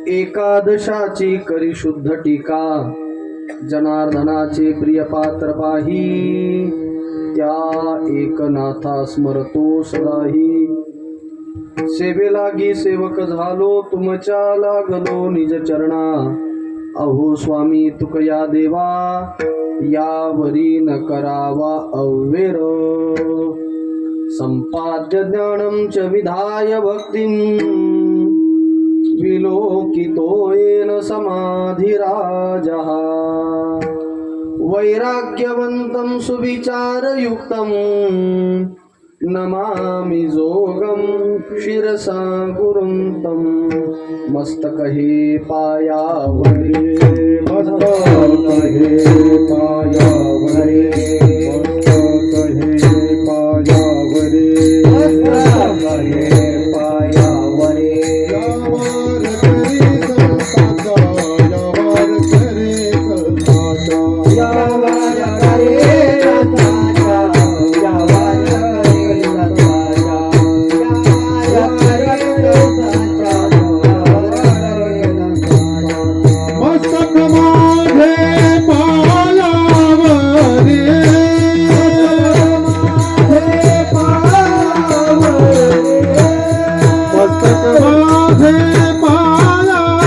एकादशाची करी शुद्ध टीका, जनार्दनाचे प्रिय पात्र पाही, त्या एकनाथा स्मरतो सदाही. सेवे लागी सेवक झालो, तुमच्या लागलो निज चरणा. अहो स्वामी तुकया देवा, यावरी न करावा अव्वेर. संपाद्य ज्ञानं च विधाय भक्तिं, विलोकितो येन समाधिराजः. वैराग्यवन्तं सुविचारयुक्तं, नमामि जोगं शिरसा गुरुं. मस्तकहे पायावरे, मस्तकहे पायावरे, मस्तकहे पायावरे, मस्तकहे पायावरे. यावर करे संताचा, यावर करे संताचा, यावर करे संताचा, यावर करे संताचा, यावर करे संताचा. मस्तक माझे पायावरे, मस्तक माझे पायावरे, यावर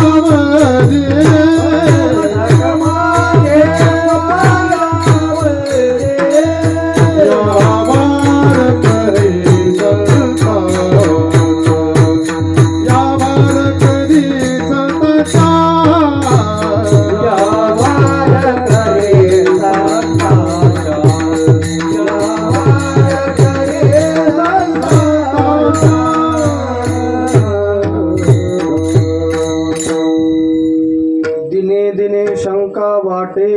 करे संताचा, यावर करे संताचा, यावर करे संताचा, यावर करे संताचा. दिने दिने शंका वाटे,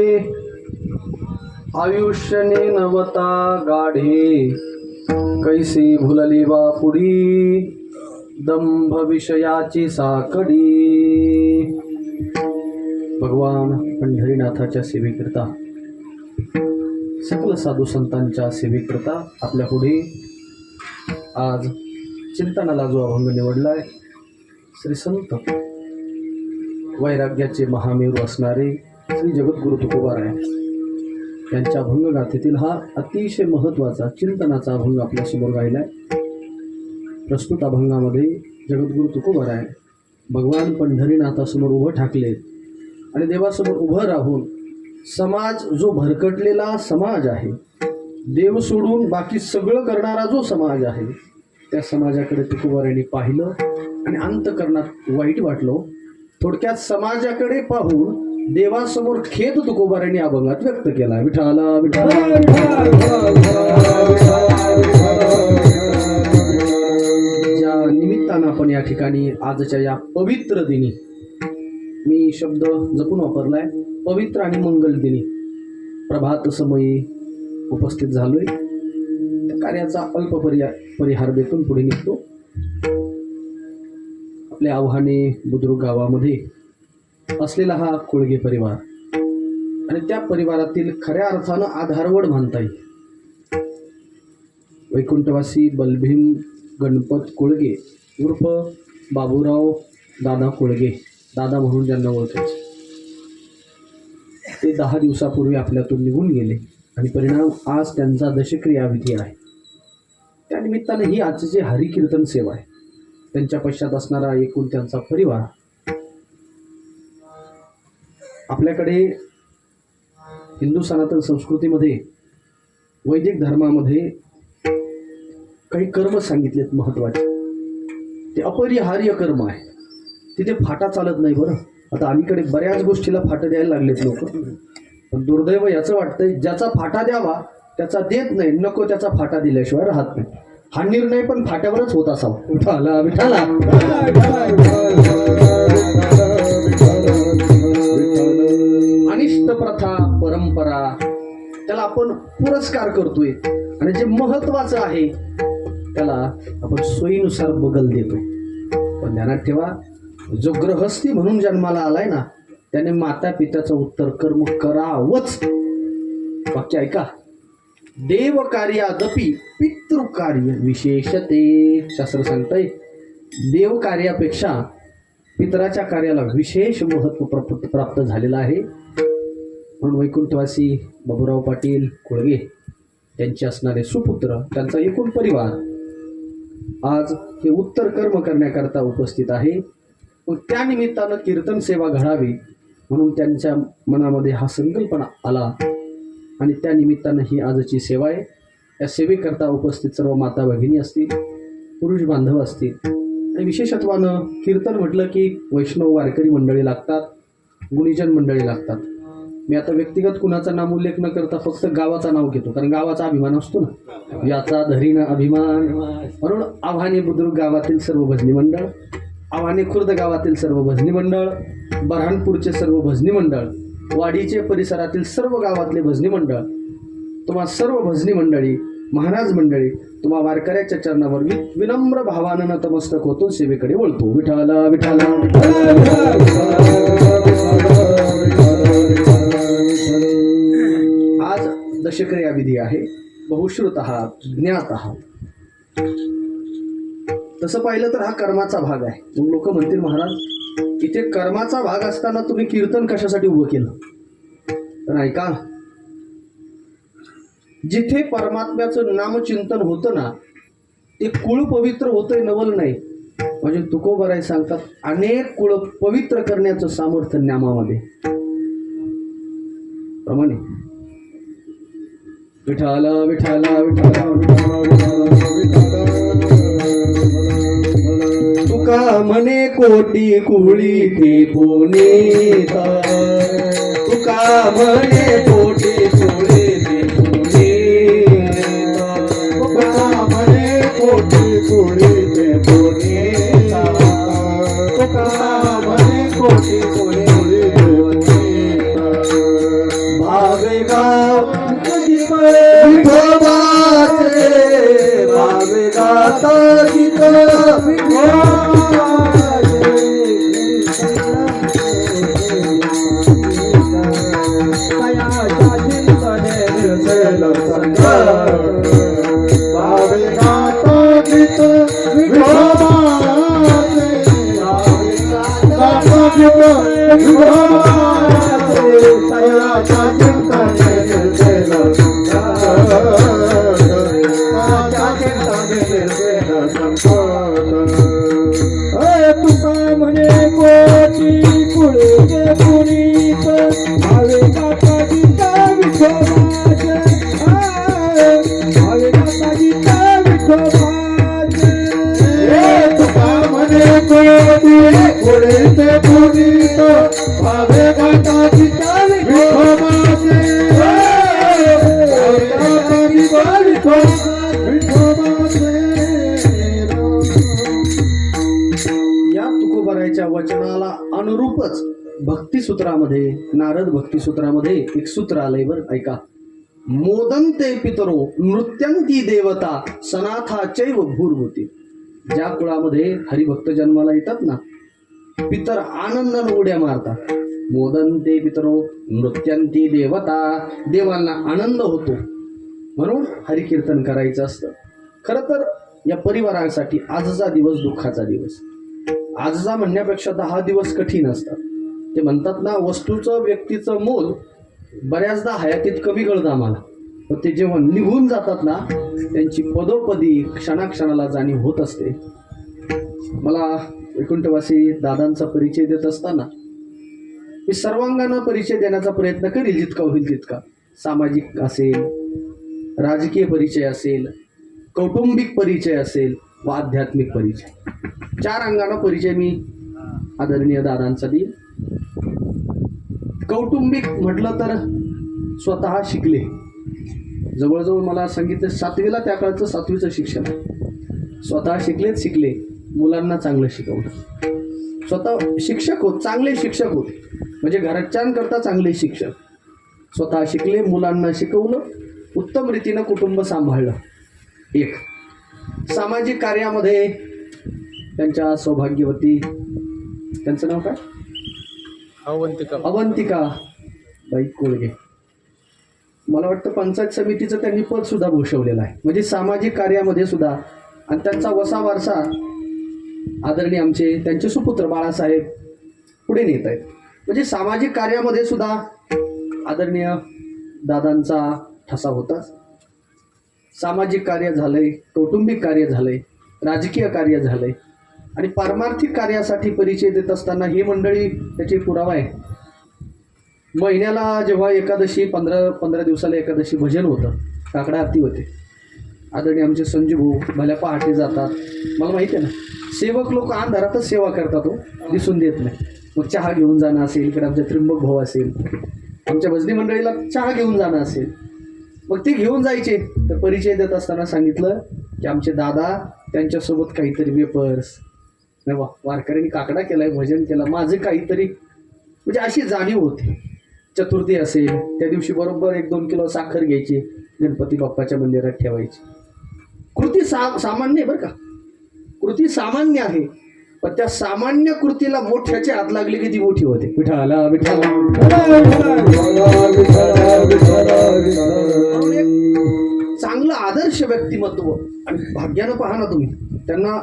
आयुष्यने नवता गाढे. कैसी भुलली बापुडी, दंभ विषयाची साकडी. भगवान पंढरीनाथाच्या सेवेकरता, सकल साधू संतांच्या सेवेकरता आपल्या पुढे आज चिंतनाला जो अभंग निवडलाय, श्री संत वैराग्याचे महामेरू असणारे श्री जगद्गुरु तुकोबाराय यांच्या अभंगगाथेतील हा अतिशय महत्त्वाचा चिंतनाचा अभंग आपल्यासमोर गायलाय. प्रस्तुत अभंगामध्ये जगद्गुरु तुकोबाराय भगवान पंढरीनाथासमोर उभं ठाकले आणि देवासमोर उभं राहून समाज जो भरकटलेला समाज आहे, देव सोडून बाकी सगळं करणारा जो समाज आहे, त्या समाजाकडे तुकोबारायांनी पाहिलं आणि अंतःकरणात वाईट वाटलं. थोडक्यात समाजाकडे पाहून देवासमोर खेद तुकोबारायांनी अभंगात व्यक्त केला. विठाला विठाला ज्या निमित्तानं आपण या ठिकाणी आजच्या या पवित्र दिनी, मी शब्द जपून वापरलाय, पवित्र आणि मंगल दिनी प्रभात समयी उपस्थित झालोय. कार्याचा अल्प परिहार देखून पुढे निघतो. आपल्या आव्हाने बुद्रुक गावामध्ये असलेला हा कोळगे परिवार आणि त्या परिवारातील खऱ्या अर्थानं आधारवड म्हणता येईल वैकुंठवासी बलभीम गणपत कोळगे उर्फ बाबूराव दादा कोळगे, दादा म्हणून ज्यांना ओळखायचे, ते 10 दिवसापूर्वी आपल्यातून निघून गेले आणि परिणाम आज त्यांचा दशक्रियाविधी आहे. त्या निमित्तानं ही आजची हरिकीर्तन सेवा आहे. त्यांच्या पश्चात असणारा एकूण त्यांचा परिवार. आपल्याकडे हिंदू सनातन संस्कृतीमध्ये, वैदिक धर्मामध्ये काही कर्म सांगितलेत महत्त्वाचे. ते अपरिहार्य कर्म आहे. तिथे फाटा चालत नाही. बरं, आता अलीकडे बऱ्याच गोष्टीला फाटा द्यायला लागलेत लोक, पण दुर्दैव याचं वाटतंय ज्याचा फाटा द्यावा त्याचा देत नाही, नको त्याचा फाटा दिल्याशिवाय राहत नाही. हा निर्णय पण फाट्यावरच होत असावा. विठाला विठाला. अनिष्ट प्रथा परंपरा त्याला आपण पुरस्कार करतोय आणि जे महत्वाचं आहे त्याला आपण सोयीनुसार बगल देतोय. पण ध्यानात ठेवा, जो गृहस्थी म्हणून जन्माला आलाय ना, त्याने माता पित्याचं उत्तर कर्म करावंच. वाक्य ऐका, देव कार्यादपि पितृकार्य विशेषते. शास्त्र सांगतंय देव कार्यापेक्षा पितराच्या कार्याला विशेष महत्त्व प्राप्त झालेलं आहे. म्हणून वैकुंठवासी बाबूराव पाटील कोळगे त्यांचे असणारे सुपुत्र, त्यांचा एकूण परिवार आज हे उत्तर कर्म करण्याकरता उपस्थित आहे. व त्या निमित्तानं कीर्तन सेवा घडावी म्हणून त्यांच्या मनामध्ये हा संकल्पना आला आणि त्या निमित्तानं ही आजची सेवा आहे. या सेवेकरता उपस्थित सर्व माता भगिनी असतील, पुरुष बांधव असतील आणि विशेषत्वानं कीर्तन म्हटलं की वैष्णव वारकरी मंडळी लागतात, गुणीजन मंडळी लागतात. मी आता व्यक्तिगत कुणाचा नामोल्लेख न करता फक्त गावाचा नाव घेतो, कारण गावाचा अभिमान असतो ना, याचा धरीन अभिमान. म्हणून आव्हाने बुद्रुक गावातील सर्व भजनी मंडळ, आव्हाने खुर्द गावातील सर्व भजनी मंडळ, बऱ्हाणपूरचे सर्व भजनी मंडळ, वाडीचे परिसरातील सर्व गावातले भजनी मंडळ, तुम्हा सर्व भजनी मंडळी, महाराज मंडळी, तुम्हा वारकऱ्याच्या चरणावर विनम्र भावानं नतमस्तक होतो, सेवेकडे वळतो. विठाला विठाला आज दशक्रिया विधी आहे. बहुश्रुत आहात, ज्ञात आहात. तसं पाहिलं तर हा कर्माचा भाग आहे. मग लोक म्हणतील, महाराज इथे कर्माचा भाग असताना तुम्ही कीर्तन कशासाठी उभं केलं? तर ऐका, जिथे परमात्म्याचं नामचिंतन होतं ना, ते कुळ पवित्र होतंय, नवल नाही. म्हणजे तुकोबराय सांगतात, अनेक कुळ पवित्र करण्याचं सामर्थ्य नामामध्ये प्रमाणे. विठाला विठाला विठाला तुका म्हणे कोटी कुळी ते पुनीता, तुका म्हणे कोटी कुळी ते पुनीता, तुका म्हणे कोटी कुळी ते पुनीता, तुका म्हणे कोटी कुळी ते पुनीता. भावेगाव विठोबाचे भावेगाता गीत तुका म्हणे कोटी कुळगे पुनीत भावे काका गीता विठोबाचे, भावे काका गीता विठोबाचे. तुका म्हणे कोटी कुळगे पुनीत भावे काका गीता विठोबाचे, भावे काका गीता विठोबाचे. या तुकोबरायच्या वचनाला अनुरूपच भक्तिसूत्रामध्ये, नारद भक्तिसूत्रामध्ये एक सूत्र आलंय बरं, ऐका. मोदन्ते पितरो नृत्यंती देवता सनाथाचैव भूर्भूती. ज्या कुळामध्ये हरिभक्त जन्माला येतात ना, पितर आनंदानं उड्या मारतात. मोदन्ते पितरो नृत्यंती देवता, देवांना आनंद होतो. म्हणून हरिकीर्तन करायचं असतं. खरं तर या परिवारासाठी आजचा दिवस दुःखाचा दिवस. आजचा म्हणण्यापेक्षा 10 दिवस कठीण असतात. ते म्हणतात ना, वस्तूचं व्यक्तीचं मोल बऱ्याचदा हयातीत कमी कळतं आम्हाला, पण ते जेव्हा निघून जातात ना, त्यांची पदोपदी क्षणाक्षणाला जाणीव होत असते. मला वैकुंठवासी दादांचा परिचय देत असताना मी सर्वांगांना परिचय देण्याचा प्रयत्न करील, जितका होईल तितका. सामाजिक असेल, राजकीय परिचय असेल, कौटुंबिक परिचय असेल व आध्यात्मिक परिचय, 4 अंगांना परिचय मी आदरणीय दादांचा देईल. कौटुंबिक म्हटलं तर स्वतः शिकले. जवळजवळ मला सांगितलं 7वीला त्या काळचं 7वीचं शिक्षण. स्वतः शिकले, मुलांना चांगलं शिकवलं. स्वतः शिक्षक होत, चांगले शिक्षक होते, म्हणजे घरच्यांकरता चांगले शिक्षक. स्वतः शिकले, मुलांना शिकवलं, उत्तम रीतीनं कुटुंब सांभाळलं. एक सामाजिक कार्यामध्ये त्यांच्या सौभाग्यवती, त्यांचं नाव काय, अवंतिका बाई कोळगे. मला वाटतं पंचायत समितीचं त्यांनी पद सुद्धा भूषवलेलं आहे. म्हणजे सामाजिक कार्यामध्ये सुद्धा. आणि त्यांचा वसा वारसा आदरणीय आमचे त्यांचे सुपुत्र बाळासाहेब पुढे नेत आहेत. म्हणजे सामाजिक कार्यामध्ये सुद्धा आदरणीय दादांचा ठसा होताच. सामाजिक कार्य झालंय, कौटुंबिक कार्य झालंय, राजकीय कार्य झालंय आणि पारमार्थिक कार्यासाठी परिचय देत असताना ही मंडळी त्याची पुरावा आहे. महिन्याला जेव्हा एकादशी 15 दिवसाला एकादशी भजन होतं, काकडा आरती होते. आदरणीय आमचे संजू भाऊ भल्या पहाटे जातात. मला माहिती आहे ना, सेवक लोक अंधारातच सेवा करतात, हो दिसून देत नाही. मग चहा घेऊन जाणं असेल, इकडे आमचे त्रिंबक भाऊ असेल, आमच्या भजनी मंडळीला चहा घेऊन जाणं असेल, मग ते घेऊन जायचे. तर परिचय देत असताना सांगितलं की आमचे दादा त्यांच्यासोबत काहीतरी वेपर्स, वारकऱ्यांनी काकडा केलाय, भजन केलं, माझं काहीतरी, म्हणजे अशी जाणीव होती. चतुर्थी असेल त्या दिवशी बरोबर 1-2 किलो साखर घ्यायची, गणपती बाप्पाच्या मंदिरात ठेवायची. कृती सामान्य आहे बरं का, कृती सामान्य आहे, पण त्या सामान्य कृतीला मोठ्याची हात लागली की ती मोठी होते. विठाला विठाला. चांगलं आदर्श व्यक्तिमत्व आणि भाग्यानं पहा ना तुम्ही, त्यांना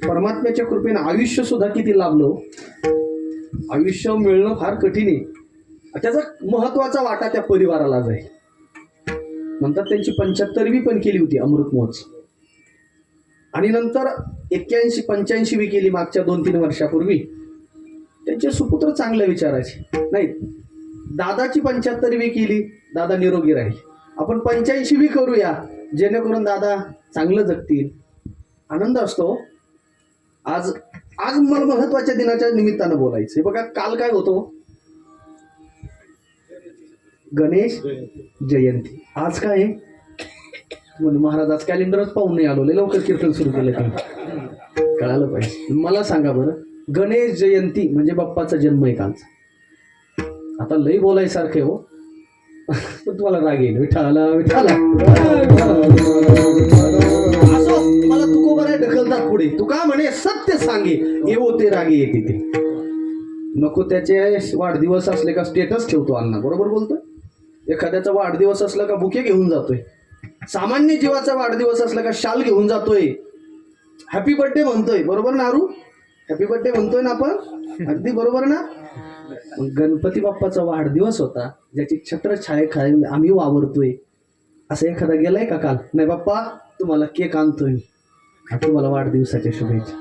परमात्म्याच्या कृपेने आयुष्य सुद्धा किती लाभलं. आयुष्य मिळणं फार कठीण आहे, त्याचा महत्वाचा वाटा त्या परिवाराला जाईल. नंतर त्यांची 75वी पण केली होती अमृत महोत्सव, आणि नंतर 81-85वी केली मागच्या 2-3 वर्षापूर्वी. त्यांचे सुपुत्र चांगल्या विचाराचे नाही. दादाची 75वी केली, दादा निरोगी राहील. आपण 85वी करूया, जेणेकरून दादा चांगलं जगतील. आनंद असतो. आज मला महत्वाच्या दिनाच्या निमित्तानं बोलायचं. बघा, काल काय होतो, गणेश जयंती. आज काय आहे म्हणजे महाराज आज कॅलेंडरच पाहून नाही आलो, लवकर कीर्तन सुरू केलं की कळालं पाहिजे. मला सांगा बरं, गणेश जयंती म्हणजे बाप्पाचा जन्म आहे कालचा. आता लई बोलायसारखे हो, पण तुम्हाला राग येईल. विठाला विठाला. असो, मला तुकोबा नाही ढकलतात पुढे. तू का म्हणे सत्य सांगे येवो ते रागे येते ते. नको त्याचे वाढदिवस असले का स्टेटस ठेवतो अण्णा, बरोबर बोलतोय. एखाद्याचा वाढदिवस असला का बुके घेऊन जातोय, सामान्य जीवाचा वाढदिवस असला का शाल घेऊन जातोय, हॅपी बर्थडे म्हणतोय, बरोबर ना आरू? हॅपी बर्थडे म्हणतोय ना आपण, अगदी बरोबर ना. गणपती बाप्पाचा वाढदिवस होता, ज्याची छत्रछायेखाली आम्ही वावरतोय, असं एखादा गेलाय का काल? नाही बाप्पा तुम्हाला केक आणतोय, तुम्हाला वाढदिवसाच्या शुभेच्छा.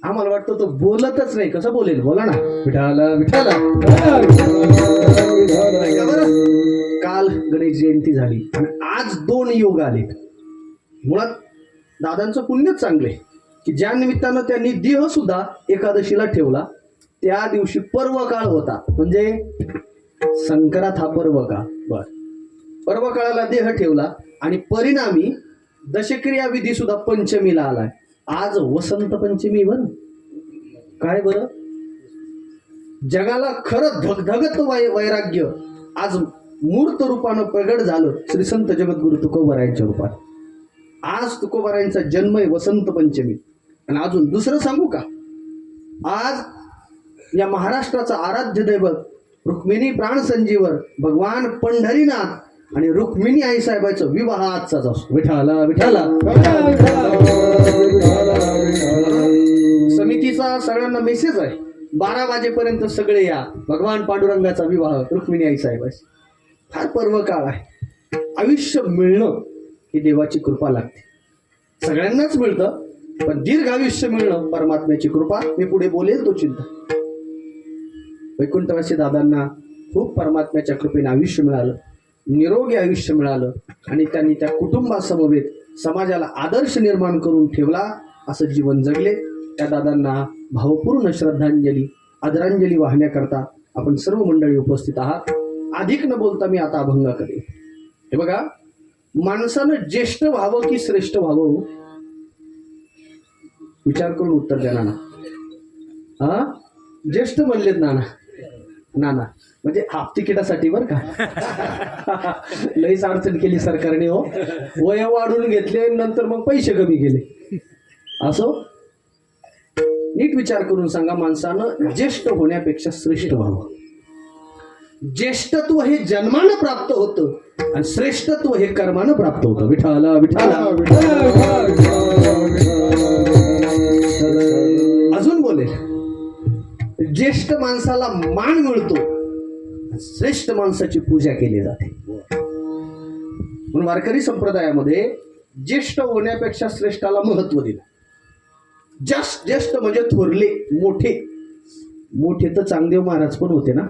आम्हाला वाटतं तो बोलतच नाही, कसं बोलेल, बोला ना. विठाला विठाला. काल गणेश जयंती झाली आणि आज 2 योग आले. मुळात दादांचं पुण्यच चांगले की ज्या निमित्तानं त्यांनी देह सुद्धा एकादशीला ठेवला. त्या दिवशी पर्व काळ होता, म्हणजे संक्रांत हा पर्व काळ. बर, पर्व काळाला देह ठेवला आणि परिणामी दशक्रिया विधी सुद्धा पंचमीला आलाय. आज वसंत पंचमी. बर काय बरं, जगाला खरं धगधगत वैराग्य आज मूर्त रूपानं प्रगट झालं श्री संत जगद्गुरु तुकोबारायांच्या रूपात. आज तुकोबारायांचा जन्म आहे वसंत पंचमी. आणि अजून दुसरं सांगू का, आज या महाराष्ट्राचं आराध्य दैवत रुक्मिणी प्राण संजीवर भगवान पंढरीनाथ आणि रुक्मिणी आई साहेबांचा विवाह आजचाच असतो. विठाला विठाला. समितीचा सगळ्यांना मेसेज आहे, 12 वाजेपर्यंत सगळे या, भगवान पांडुरंगाचा विवाह रुक्मिणी आई साहेबांशी. फार पर्व काळ आहे. आयुष्य मिळणं ही देवाची कृपा लागते. सगळ्यांनाच मिळतं, पण दीर्घ आयुष्य मिळणं परमात्म्याची कृपा. मी पुढे बोलेल तो चिंता. वैकुंठवासी दादांना खूप परमात्म्याच्या कृपेने आयुष्य मिळालं, निरोगी आयुष्य मिळालं आणि त्यांनी त्या कुटुंबासमवेत समाजाला आदर्श निर्माण करून ठेवला. असं जीवन जगले. त्या दादांना भावपूर्ण श्रद्धांजली आदरांजली वाहण्याकरता आपण सर्व मंडळी उपस्थित आहात. अधिक न बोलता मी आता अभंग करेन. हे बघा, माणसानं ज्येष्ठ व्हावं की श्रेष्ठ व्हावं, विचार करून उत्तर द्या नाना. हा, ज्येष्ठ म्हणलेत नाना. नाना म्हणजे हाफ तिकिटासाठी बरं का. लईच अडचण केली सरकारने हो, वय वाढून घेतले, नंतर मग पैसे कमी केले. असो, नीट विचार करून सांगा, माणसानं ज्येष्ठ होण्यापेक्षा श्रेष्ठ व्हावं. ज्येष्ठत्व हे जन्मानं प्राप्त होतं आणि श्रेष्ठत्व हे कर्मानं प्राप्त होतं. विठाला विठाला. ज्येष्ठ माणसाला मान मिळतो, श्रेष्ठ माणसाची पूजा केली जाते. म्हणून वारकरी संप्रदायामध्ये ज्येष्ठ होण्यापेक्षा श्रेष्ठाला महत्व दिलं. ज्येष्ठ म्हणजे थोरले, मोठे. मोठे तर चांगदेव महाराज पण होते ना,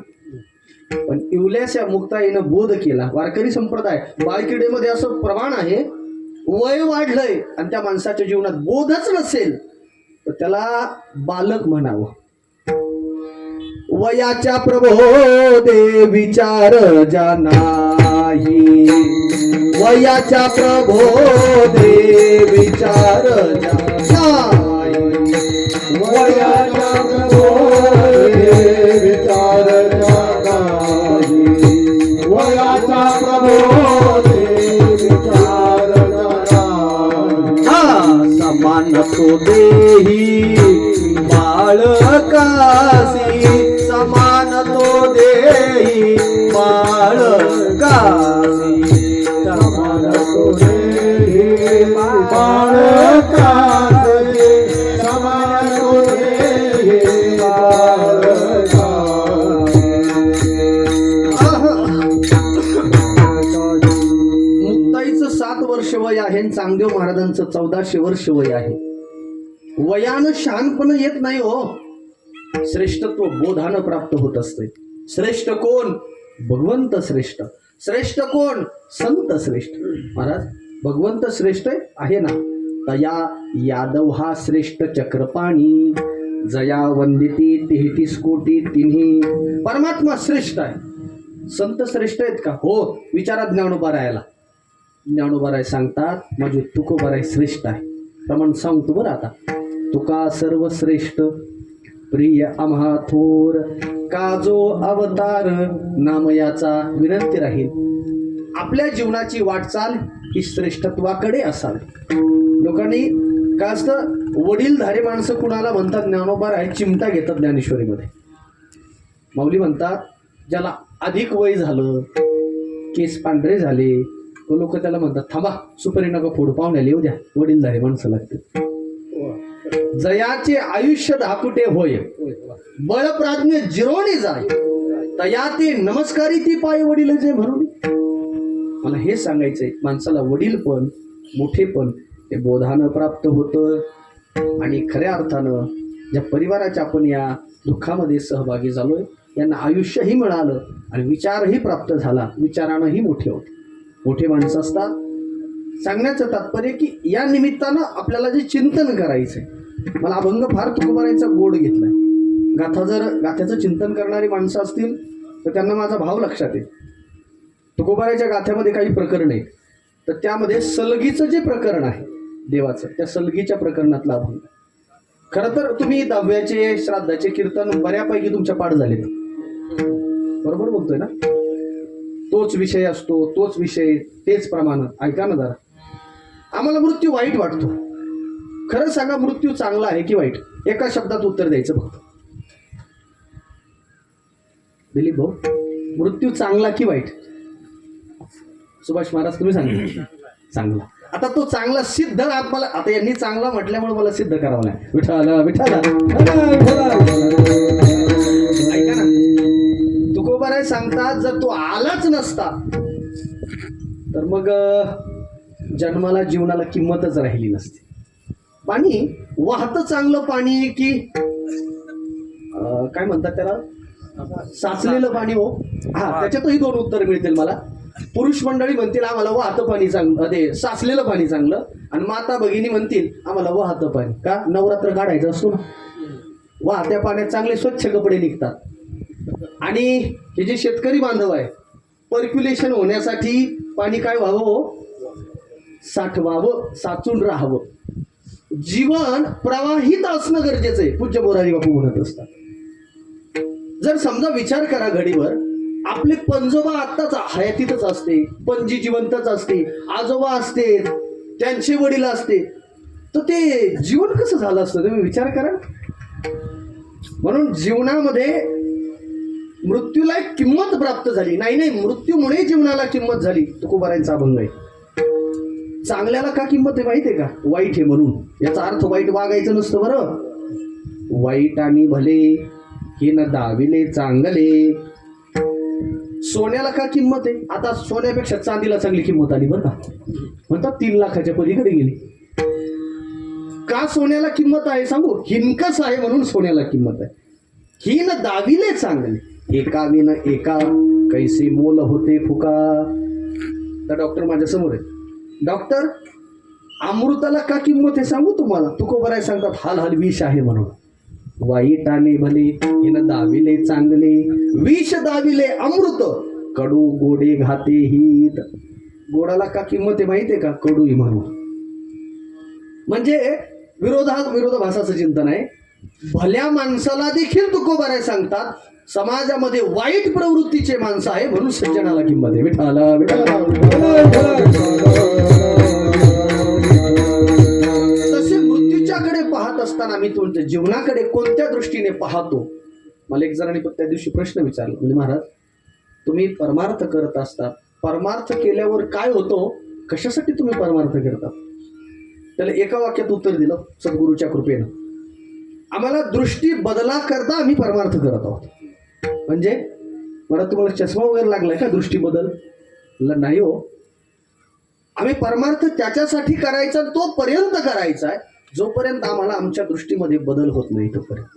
पण इवल्याच्या मुक्ताईनं बोध केला. वारकरी संप्रदाय बाळकिडेमध्ये असं प्रमाण आहे, वय वाढलंय आणि त्या माणसाच्या जीवनात बोधच नसेल तर त्याला बालक म्हणावं. वयाच्या प्रबोधे विचार जानाही, वयाच्या प्रबोधे विचार जानाही, वयाच्या प्रबोधे विचार जानाही, वयाचा प्रबोधे विचार जानाही. समान तो देही बाळकासी, समान तो देही बाळकासी, समान तो देही बाळकासी, समान तो देही मुक्ताईचं 7 वर्ष वय आहे आणि चांगदेव महाराजांचं 1400 वर्ष वय आहे. वयानं शहाणपण येत नाही हो, श्रेष्ठत्व बोधानं प्राप्त होत असते. श्रेष्ठ कोण? भगवंत श्रेष्ठ. श्रेष्ठ कोण? संत श्रेष्ठ. महाराज भगवंत श्रेष्ठ आहे ना. तया यादव हा श्रेष्ठ चक्रपाणी, जया वंदिती 33 कोटी तिन्ही. परमात्मा श्रेष्ठ आहे. संत श्रेष्ठ आहेत का? हो. विचारा ज्ञानोबारायाला. ज्ञानोबाराय सांगतात माझे तुकोबाराय श्रेष्ठ आहे. प्रमाण सांगतो बरं आता. तुका सर्वश्रेष्ठ प्रिय आम्हा थोर, काजो अवतार नाम याचा विनंती राहील. आपल्या जीवनाची वाटचाल ही श्रेष्ठत्वाकडे असावी. लोकांनी काय असतं, वडीलधारी माणसं कुणाला म्हणतात ज्ञानोबा आहे, चिमटा घेतात ज्ञानेश्वरीमध्ये. माऊली म्हणतात ज्याला अधिक वय झालं, केस पांढरे झाले, तो लोक त्याला म्हणतात थांबा सुपारी नका फोडू, पाहुण्याला येऊ द्या, वडीलधारी माणसं लागते. जयाचे आयुष्य धाकुटे होय, बळप्राज्ञ जिरोणी जाय, तया ते नमस्कारी ती पाय वडील जे म्हणून. मला हे सांगायचंय, माणसाला वडील पण मोठे पण ते बोधानं प्राप्त होतं. आणि खऱ्या अर्थानं ज्या परिवाराच्या आपण या दुःखामध्ये सहभागी झालोय यांना आयुष्यही मिळालं आणि विचारही प्राप्त झाला, विचारानंही मोठे होते. मोठे माणसं असतात. सांगण्याचं तात्पर्य की या निमित्तानं आपल्याला जे चिंतन करायचंय. मला अभंग फार तुकोबारायांचा गोड घेतलाय. गाथ्याचं चिंतन करणारी माणसं असतील तर त्यांना माझा भाव लक्षात येईल. तुकोबाराच्या गाथ्यामध्ये काही प्रकरण आहेत, तर त्यामध्ये सलगीचं जे प्रकरण आहे देवाचं, त्या सलगीच्या प्रकरणातला अभंग. खरं तर तुम्ही दहाव्याचे श्राद्धाचे कीर्तन बऱ्यापैकी तुमच्या पाठ झालेत. बरोबर बोलतोय ना. तोच विषय असतो, तोच विषय, तेच प्रमाण. ऐका ना जरा. आम्हाला मृत्यू वाईट वाटतो. खरं सांगा, मृत्यू चांगला आहे की वाईट? एका शब्दात उत्तर द्यायचं फक्त. दिलीप भाऊ, मृत्यू चांगला की वाईट? सुभाष महाराज तुम्ही सांगा. चांगला. आता तो चांगला सिद्ध आत्माला, आता यांनी चांगला म्हटल्यामुळे मला सिद्ध करावं नाही. विठाला विठाला. ऐका ना, तुकोबाराय सांगतात जर तो आलाच नसता तर मग जन्माला जीवनाला किंमतच राहिली नसती. पाणी वाहतं चांगलं पाणी की काय म्हणतात त्याला, साचलेलं पाणी हो. हा, त्याच्यातही 2 उत्तर मिळतील मला. पुरुष मंडळी म्हणतील आम्हाला वाहतं पाणी चांगलं, ते साचलेलं पाणी चांगलं. आणि माता भगिनी म्हणतील आम्हाला वाहतं पाणी. का? नवरात्र काढायचं असतो ना, वाहत्या पाण्यात चांगले स्वच्छ कपडे निघतात. आणि हे जे शेतकरी बांधव आहे, पर्क्युलेशन होण्यासाठी पाणी काय व्हावं हो? साठवावं, साचून राहावं. जीवन प्रवाहित असणं गरजेचं आहे, पूज्य मोरारी बापू म्हणत असतात. जर समजा विचार करा घडीवर, आपले पंजोबा आत्ताच हयातीतच असते, पणजी जिवंतच असते, आजोबा असते, त्यांचे वडील असते, तर ते जीवन कसं झालं असतं तुम्ही विचार करा. म्हणून जीवनामध्ये मृत्यूला एक किंमत प्राप्त झाली. नाही, मृत्यूमुळे जीवनाला किंमत झाली. तुकोबारायांचा अभंग आहे. चांगल्याला का किंमत आहे माहिती आहे का? वाईट आहे म्हणून. याचा अर्थ वाईट वागायचं नसतं बरं. वाईट आणि भले ही न दाविले चांगले. सोन्याला का किंमत आहे? आता सोन्यापेक्षा चांदीला चांगली किंमत आली बरं का. म्हणतात 3 लाखाच्या पलीकडे गेली. का सोन्याला किंमत आहे सांगू? हिनकस आहे म्हणून सोन्याला किंमत आहे. ही न दाविले चांगले एका विन एका कैसे मोल होते फुका. तर डॉक्टर माझ्या समोर आहे. डॉक्टर, अमृताला का किंमत आहे सांगू तुम्हाला? तुकोबराय सांगतात हाल हाल विष आहे म्हणून. वाईटाने भले हिनं दाविले चांगले, विष दाविले अमृत, कडू गोडे घाते हित. गोडाला का किंमत आहे माहिती आहे का? कडू म्हणून. म्हणजे विरोधाभासाचं चिंतन आहे. भल्या माणसाला देखील तुकोबराय सांगतात समाजामध्ये वाईट प्रवृत्तीचे माणसं आहे म्हणून सज्जनाला किंमत आहे. विठाला विठाला. तसे मृत्यूच्याकडे पाहत असताना मी तुमच्या जीवनाकडे कोणत्या दृष्टीने पाहतो? मला एक जणांनी त्या दिवशी प्रश्न विचारला. म्हणजे महाराज, तुम्ही परमार्थ करत असतात, परमार्थ केल्यावर काय होतो? कशासाठी तुम्ही परमार्थ करतात? त्याला एका वाक्यात उत्तर दिलं, सद्गुरूच्या कृपेनं. आम्हाला दृष्टी बदला करता आम्ही परमार्थ करत आहोत. म्हणजे मला तुम्हाला चष्मा वगैरे लागलाय का दृष्टी बदल? नाही हो. आम्ही परमार्थ त्याच्यासाठी करायचा, तोपर्यंत करायचा आहे जोपर्यंत आम्हाला आमच्या दृष्टीमध्ये बदल होत नाही तोपर्यंत.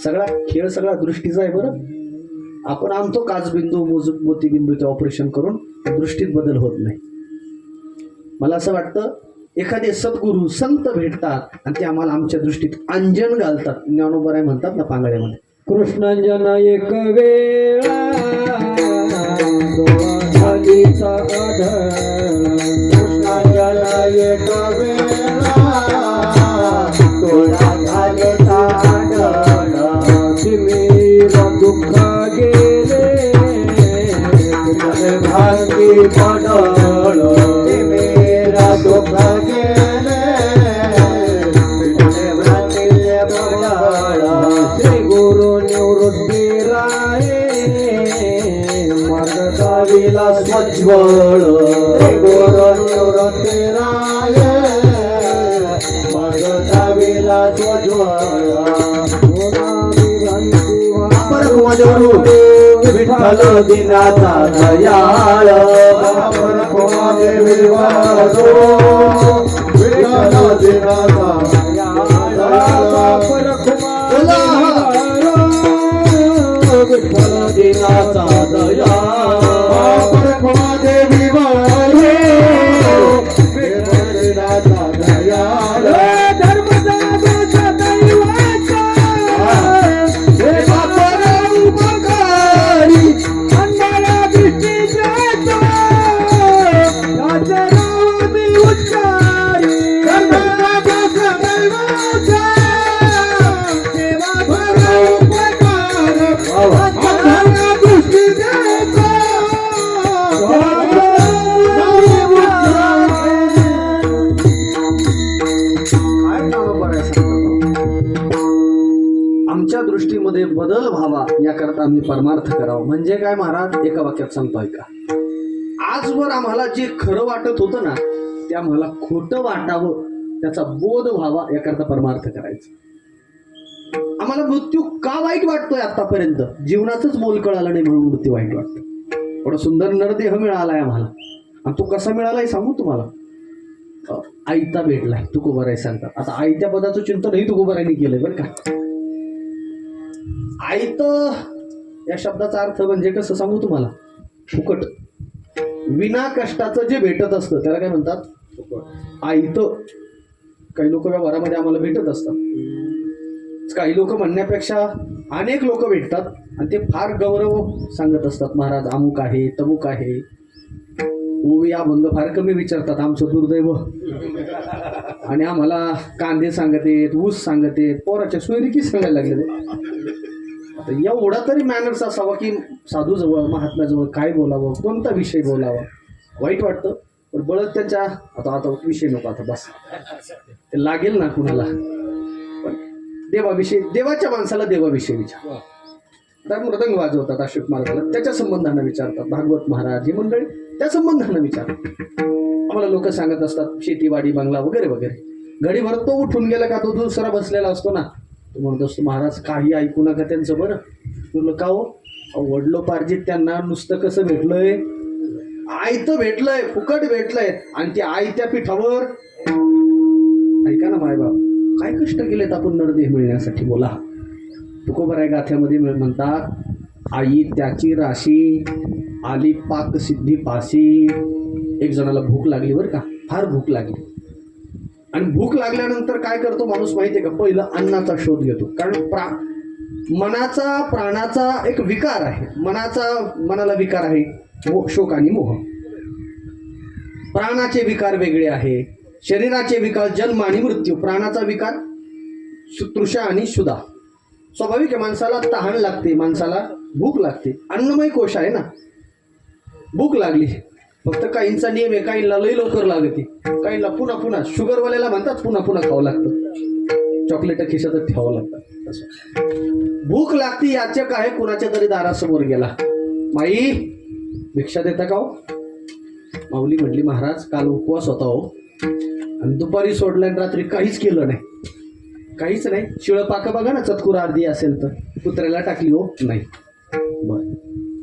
सगळा खेळ सगळा दृष्टीचा आहे बरं. आपण आणतो काचबिंदू मोतीबिंदूचे ऑपरेशन करून, दृष्टीत बदल होत नाही. मला असं वाटतं एखादे सद्गुरू संत भेटतात आणि ते आम्हाला आमच्या दृष्टीत अंजन घालतात. ज्ञानोबराय म्हणतात ना पांगळ्यामध्ये, कृष्णांजन एक वेळा झालीचा आढळ. कृष्णांजन एक वेळा तोडा झालीचा आढळ. तिमीर दुःख गेले भांगी पडळ. तिमीर दुःख गेले श्री गुरु निवृत्ती राये मार्ग दाविला स्वज्वळ. श्री गुरु निवृत्ती राये मार्ग दाविला स्वज्वळ. विठ्ठल दिनाचा दयाळ. विठ्ठल दिनाचा विठ्ठल दिनाचा दया. देवी वाले विठ्ठल दिनाचा दया. धर्मदासाचा दैवाचा देवा परोपकारी अंधारा दृष्टी जातो याचा नाव मी उच्चारी. धर्मदासाचा दैवाचा देवा परोपकारी अंधारा दृष्टी जातो. आमच्या दृष्टीमध्ये बदल व्हावा याकरता आम्ही परमार्थ करावा. म्हणजे काय महाराज? एका वाक्यात सांगतोय का, आजवर आम्हाला जे खरं वाटत होतं ना ते आम्हाला खोटं वाटावं, त्याचा बोध व्हावा याकरता परमार्थ करायचं. आम्हाला मृत्यू का वाईट वाटतोय? आतापर्यंत जीवनाचंच मोल कळालं नाही म्हणून मृत्यू वाईट वाटतो. एवढा सुंदर नरदेह मिळालाय आम्हाला, आणि तो कसा मिळालाय सांगू तुम्हाला? आयता भेटलाय. तुकोबराय सांगतात. आता आयत्या पदाचं चिंतनही तुकोबरायांनी केलंय बरं का. आयत या शब्दाचा अर्थ म्हणजे कसं सांगू तुम्हाला? फुकट, विना कष्टाचं जे भेटत असतं त्याला काय म्हणतात? आयत. काही लोक व्यवहारामध्ये आम्हाला भेटत असतात. काही लोक म्हणण्यापेक्षा अनेक लोक भेटतात आणि ते फार गौरव सांगत असतात. महाराज अमुक आहे, तमुक आहे. ओवी अभंग फार कमी विचारतात, आमचं दुर्दैव. आणि आम्हाला कांदे सांगत आहेत, ऊस सांगत आहेत, पोराच्या सोयरिकी सांगायला लागले. आता एवढा तरी मॅनर्स असावा की साधूजवळ, महात्म्याजवळ काय बोलावं, कोणता विषय बोलावा. वाईट वाटतं पण बळत त्याच्या आता विषय नको, आता बस ते लागेल ना कुणाला. पण देवाविषयी, देवाच्या माणसाला देवाविषयी विचार. तर मृदंग वाजवतात अशोक महाराजाला, त्याच्या संबंधानं विचारतात. भागवत महाराज ही मंडळी त्या संबंधानं विचारतात. आम्हाला लोक सांगत असतात शेतीवाडी, बंगला वगैरे वगैरे. घडीभर तो उठून गेला का तो दुसरा बसलेला असतो ना, तो म्हणत असतो महाराज काही ऐकू नका त्यांचं बरं. तुला का हो वडलोपार्जित त्यांना नुसतं कसं भेटलंय, आयतं भेटलंय, फुकट भेटलंय, आणि ते आयत्या पिठावर. ऐका ना मायबाप, काय कष्ट केलेत आपण नरदेह मिळण्यासाठी. बोला. तुकोबराय गाथ्यामध्ये म्हणतात, आई त्याची राशी आली पाक सिद्धी पाशी. एक जणाला भूक लागली बरं का, फार भूक लागली, आणि भूक लागल्यानंतर काय करतो माणूस माहितीये का, पहिलं अन्नाचा शोध घेतो. कारण मनाचा प्राणाचा एक विकार आहे. मनाला विकार आहे शोक आणि मोह. प्राणाचे विकार वेगळे आहे. शरीराचे विकार जन्म आणि मृत्यू. प्राणाचा विकार तृषा आणि क्षुधा. स्वाभाविक आहे, माणसाला तहान लागते, माणसाला भूक लागते. अन्नमय कोश आहे ना. भूक लागली, फक्त काहींचा नियम आहे, काहींना लई लवकर लागते, काहींना पुन्हा पुन्हा. शुगरवाल्याला म्हणतात पुन्हा पुन्हा खावं लागतं, चॉकलेट खिशातच ठेवावं लागतं. तसं भूक लागती याचे काय, कुणाच्या तरी दारासमोर गेला, माई भिक्षा देता का हो? माऊली म्हटली, महाराज काल उपवास होता हो, आणि दुपारी सोडला आणि रात्री काहीच केलं नाही. काहीच नाही. शिळं पाक बघा ना, चतकुर अर्धी असेल तर कुत्र्याला टाकली हो? नाही. बर,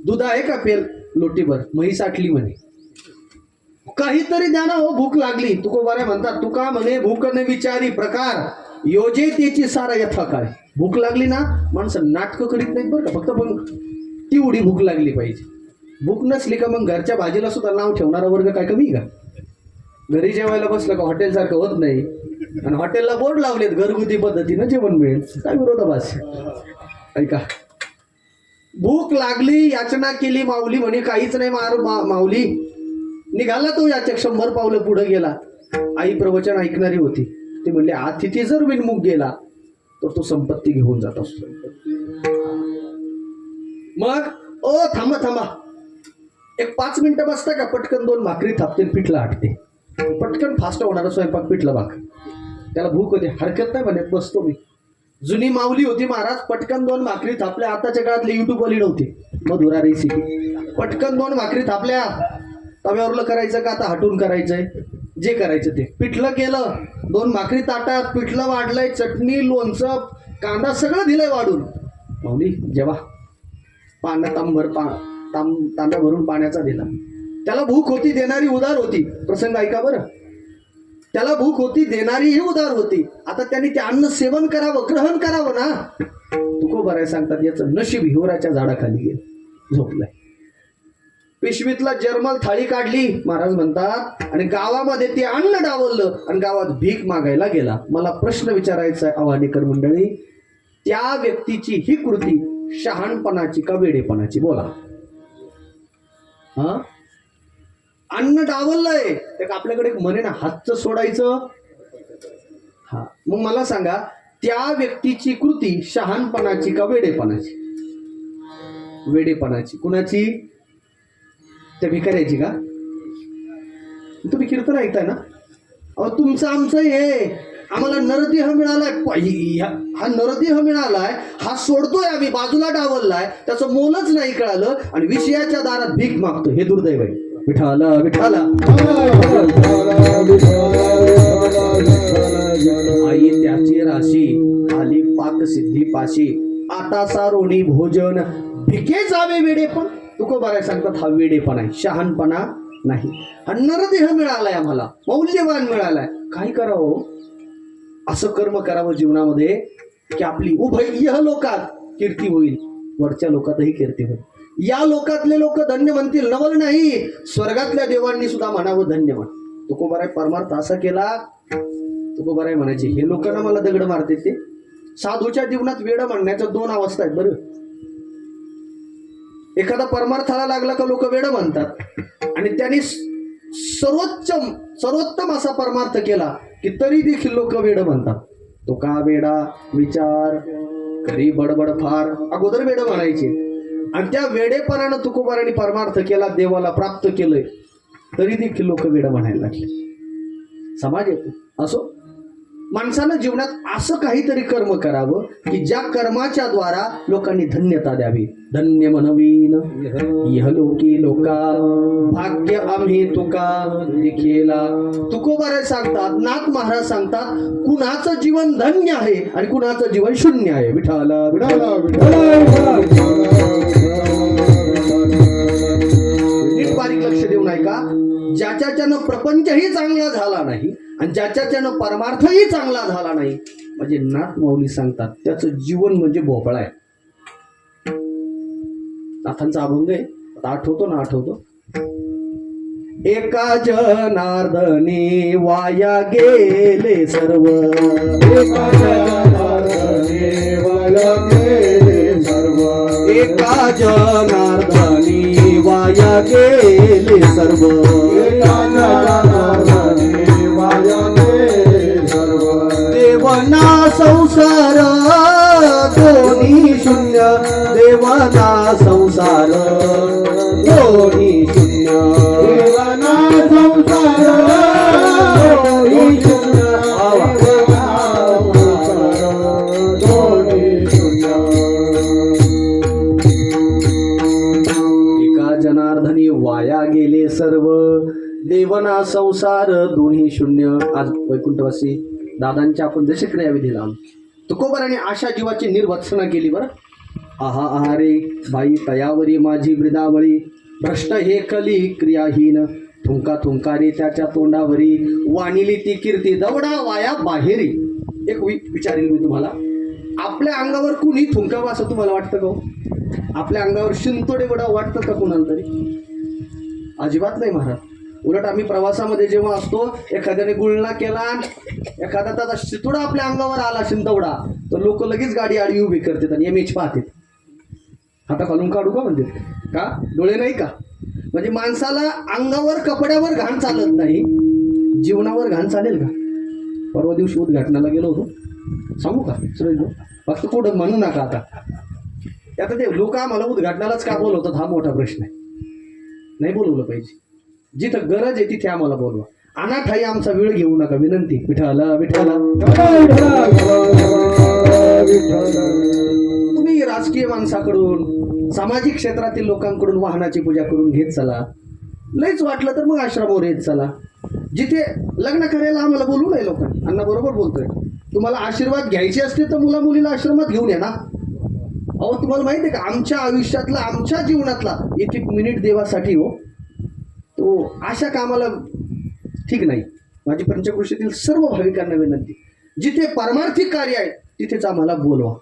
दूध आहे का पेल? लोटीभर. म्हैस आटली म्हणे. काहीतरी द्या ना हो, भूक लागली. तुकोबाराय म्हणतात, तुका म्हणे भूक न विचारी प्रकार योजे त्याची सारा यथा काय. भूक लागली ना, माणसं नाटकं करीत नाहीत बरं का, फक्त पण तेवढी भूक लागली पाहिजे. भूक नसली का मग घरच्या भाजीला सुद्धा नाव ठेवणारा वर्ग काय कमी का? घरी जेवायला बसलं का हॉटेलसारखं होत नाही, आणि हॉटेलला बोर्ड लावलेत घरगुती पद्धतीनं जेवण मिळेल. काय विरोधाभास. ऐका, भूक लागली, याचना केली. माऊली म्हणे काहीच नाही माऊली. निघाला तो याचक 100 पावलं पुढे गेला. आई प्रवचन ऐकणारी होती. ते म्हणले, अतिथी जर विनमुख गेला तर तो संपत्ती घेऊन जात असतो. मग ओ थांबा थांबा, एक 5 मिनिटं बसता का? पटकन 2 भाकरी थापते, पिठलं आटते. पटकन फास्ट होणारा स्वयंपाक, पिठलं भाकर. त्याला भूक होती, हरकत नाही म्हणे, बसतो मी. जुनी माऊली होती महाराज, पटकन 2 भाकरी थापल्या. आताच्या काळातले युट्यूबवाली नव्हती, मधुरा रेसिपी. पटकन 2 भाकरी थापल्या. तव्यावरलं करायचं का आता हटून करायचंय, जे करायचं ते. पिठलं केलं, 2 भाकरी ताटात, पिठलं वाढलंय, चटणी, लोणचं, कांदा सगळं दिलंय वाढून. माऊली जेव्हा तांब्या भरून पाण्याचा दिला. त्याला भूक होती, देणारी उदार होती. प्रसंग ऐका बरं. त्याला भूक होती, देणारीही उदार होती. आता त्यांनी ते अन्न सेवन करावं, ग्रहण करावं ना. तुकोबाराय सांगतात, याचं नशीब हिवराच्या झाडाखाली गेलं, झोपलाय. पिशवीतला जर्मल थाळी काढली महाराज म्हणतात, आणि गावामध्ये ते अन्न डावललं, आणि गावात भीक मागायला गेला. मला प्रश्न विचारायचा आहे आव्हानेकर मंडळी, त्या व्यक्तीची ही कृती शहाणपणाची का वेडेपणाची? बोला. हा, अन्न डावललंय, ते आपल्याकडे एक म्हणे ना, हातचं सोडायचं. हा, मग मला सांगा, त्या व्यक्तीची कृती शहाणपणाची का वेडेपणाची? वेडेपणाची. कुणाची? त्या भिकाऱ्याची का? तुम्ही कीर्तन ऐकताय ना? अहो, तुमचं आमचं हे, आम्हाला नरदेह मिळालाय, हा नरदेह मिळालाय, हा सोडतोय आम्ही, बाजूला डावललाय, त्याचं मोलच नाही कळालं, आणि विषयाच्या दारात भीक मागतो. हे दुर्दैव आहे. विठाला विठाला. आई त्याची राशी आली पाक सिद्धी पाशी. आता सारोणी भोजन भिके जावे वेडेपण. तुकोबाराय सांगतात, हा वेडेपण आहे, शहाणपणा नाही. हा नरदेह मिळालाय आम्हाला, मौल्यवान मिळालाय. काय करावं? असं कर्म करावं जीवनामध्ये की आपली उभय लोकात कीर्ती होईल, वरच्या लोकातही कीर्ती होईल. या लोकातले लोक धन्य म्हणतील, नवल नाही, स्वर्गातल्या देवांनी सुद्धा म्हणावं धन्य म्हण. तुकोबाराय परमार्थ असा केला. तुकोबाराय म्हणायचे, हे लोकांना मला दगड मारते. ते साधूच्या जीवनात वेड म्हणण्याच्या 2 अवस्था आहेत बरं. एखादा परमार्थाला लागला का लोक वेड म्हणतात, आणि त्यांनी सर्वोत्तम असा परमार्थ केला की तरी देखील लोक वेड म्हणतात. तो का वेडा विचार करी बडबड फार, अगोदर वेड म्हणायचे. आणि त्या वेडेपणानं तुकोबारांनी परमार्थ केला, देवाला प्राप्त केलंय, तरी देखील लोक वेड म्हणायला लागले. समाज येतो असो. माणसानं जीवनात असं काहीतरी कर्म करावं की ज्या कर्माच्या द्वारा लोकांनी धन्यता द्यावी. धन्य म्हणवीन इहलोकी लोका भाग्य आम्ही तुका देखीला. तुकोबाराय सांगतात, नाथ महाराज सांगतात, कुणाचं जीवन धन्य आहे आणि कुणाचं जीवन शून्य आहे. विठाला विठाला नीट बारीक लक्ष देऊन ऐका. ज्याच्यानं प्रपंचही चांगला झाला नाही आणि ज्याच्यानं परमार्थही चांगला झाला नाही, म्हणजे नाथ माऊली सांगतात त्याचं जीवन म्हणजे भोपळा आहे. नाथांचा अभंग आहे, आता आठवतो ना, आठवतो. एका जनार्दनी वाया गेले सर्व, एका जनार्दनी वाया गेले सर्व, एका जनार्दनी वाया गेले सर्व, एका जनार्दनी वाया गेले सर्व. देवना संसार दोन्ही शून्य, देवना संसार दोन्ही शून्य, देवाना संसार दोन्ही शून्य, देवाना संसार दोन्ही शून्य. एका जनार्दनी वाया गेले सर्व, देवना संसार दोन्ही शून्य. आज वैकुंठवासी दादांच्या आपण जशी क्रियाविधी लावून तुकोबाराने अशा जीवाची निर्वत्सना केली. बरं, आहा आहा रे बाई तयावरी माझी वृदावळी, भ्रष्ट हे कली क्रियाहीन, थुंका थुंका रे त्याच्या तोंडावरी, वाणिली ती कीर्ती दवडा वाया बाहेरी. एक विचारेल मी तुम्हाला, आपल्या अंगावर कुणी थुंकावं असं तुम्हाला वाटतं का हो? आपल्या अंगावर शिंतोडे वडा वाटतं का कुणाला तरी? अजिबात नाही महाराज. उलट आम्ही प्रवासामध्ये जेव्हा असतो, एखाद्याने गुळणा केला, एखादा त्याचा शितोडा आपल्या अंगावर आला शिंतवडा, तर लोक लगेच गाडी आडवी उभी करतात आणि एमएच पाहतात. आता खालून काढू का म्हणतात, का डोळे नाही का? म्हणजे माणसाला अंगावर कपड्यावर घाण चालत नाही, जीवनावर घाण चालेल का? परवा दिवशी उद्घाटनाला गेलो होतो, सांगू का सर? फक्त कुठं म्हणू नका. आता ते लोक आम्हाला उद्घाटनालाच का बोलवतात हा मोठा प्रश्न आहे. नाही बोलवलं पाहिजे. जिथं गरज आहे तिथे आम्हाला बोलवा. अनाठाई आमचा वेळ घेऊ नका, विनंती. विठाला विठाला. तुम्ही राजकीय माणसाकडून, सामाजिक क्षेत्रातील लोकांकडून वाहनाची पूजा करून घेत चला. लयच वाटलं तर मग आश्रमावर येत चला. जिथे लग्न करायला आम्हाला बोलू नाही लोकांनी. अण्णा बरोबर बोलतोय. तुम्हाला आशीर्वाद घ्यायचे असते तर मुला मुलीला आश्रमात घेऊन या ना. अहो तुम्हाला माहिती आहे का, आमच्या आयुष्यातला, आमच्या जीवनातला एक एक मिनिट देवासाठी हो, तो अशा कामाला ठीक नाही. माझी पंचकृषीतील सर्व भाविकांना विनंती, जिथे पारमार्थिक कार्य आहे तिथेच आम्हाला बोलवा.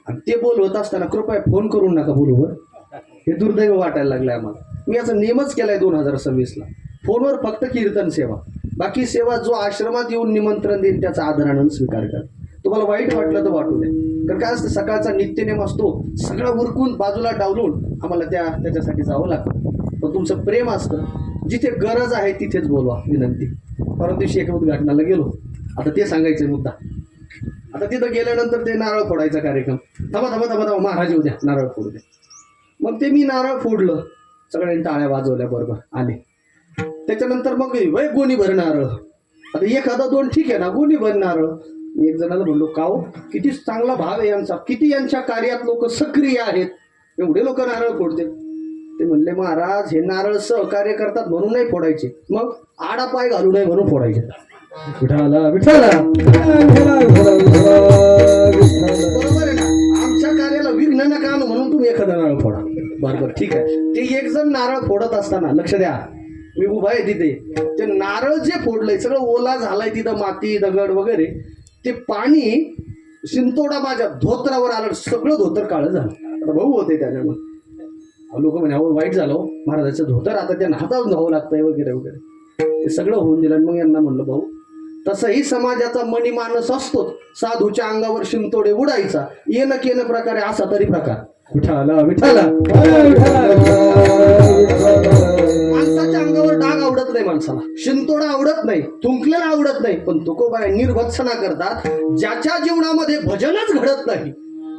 आणि ते बोलवत असताना कृपया फोन करून नका बोलू. हे दुर्दैव वाटायला लागलं आम्हाला. मी याचा नियमच केलाय 2026ला. फोनवर फक्त कीर्तन सेवा, बाकी सेवा जो आश्रमात येऊन निमंत्रण देईल त्याचा आदरानं स्वीकार करा. तुम्हाला वाईट वाटलं तर वाटू द्या. कारण काय असतं, सकाळचा नित्यनेम असतो, सगळं उरकून बाजूला डावलून आम्हाला त्याच्यासाठी जावं लागतं. पण तुमचं प्रेम असतं, जिथे गरज आहे तिथेच बोलवा, विनंती. परत दिवशी एका उद्घाटनाला गेलो, आता ते सांगायचं मुद्दा. आता तिथं गेल्यानंतर ते नारळ फोडायचा कार्यक्रम. थांबा थांबा थांबा थांबा, महाराज येऊ द्या, नारळ फोडू द्या. मग ते मी नारळ फोडलं, सगळ्यांनी टाळ्या वाजवल्या, बरोबर आले. त्याच्यानंतर मग वय गोणी भर नारळ. आता एखादा दोन ठीक आहे ना, गोणी भर नारळ. मी एक जणाला म्हणलो, का हो किती चांगला भाव आहे यांचा, किती यांच्या कार्यात लोक सक्रिय आहेत, एवढे लोक नारळ फोडते. ते म्हणले, महाराज हे नारळ सहकार्य करतात म्हणून नाही फोडायचे, मग आडा पाय घालू नये म्हणून फोडायचे. विठाला विठाला. बरोबर आहे ना, आमच्या कार्याला विघ्न नका आणू म्हणून तुम्ही एखादा नारळ फोडा. बरोबर ठीक आहे. ते एक जण नारळ फोडत असताना लक्ष द्या, मी उभा आहे तिथे, ते नारळ जे फोडलंय सगळं ओला झालाय, तिथं माती दगड वगैरे, ते पाणी शिंतोडा माझ्या धोत्रावर आलं, सगळं धोतर काळं झालं. आता भाऊ होते त्याच्यामुळे. लोक म्हणे, अहो वाईट झालं महाराजाचं धोतर, आता त्यांना हातावून धावं लागतंय वगैरे वगैरे. ते सगळं होऊन दिलं. मग यांना म्हणलं, भाऊ तसंही समाजाचा मनीमानस असतोच, साधूच्या अंगावर शिंतोडे उडायचा, येणं केनं प्रकारे असा तरी प्रकार. विठाला विठाला. माणसाच्या अंगावर डाग आवडत नाही, माणसाला शिंतोडा आवडत नाही, थुंकलेला आवडत नाही. पण तुकोबाई निर्भत्सना करतात, ज्याच्या जीवनामध्ये भजनच घडत नाही,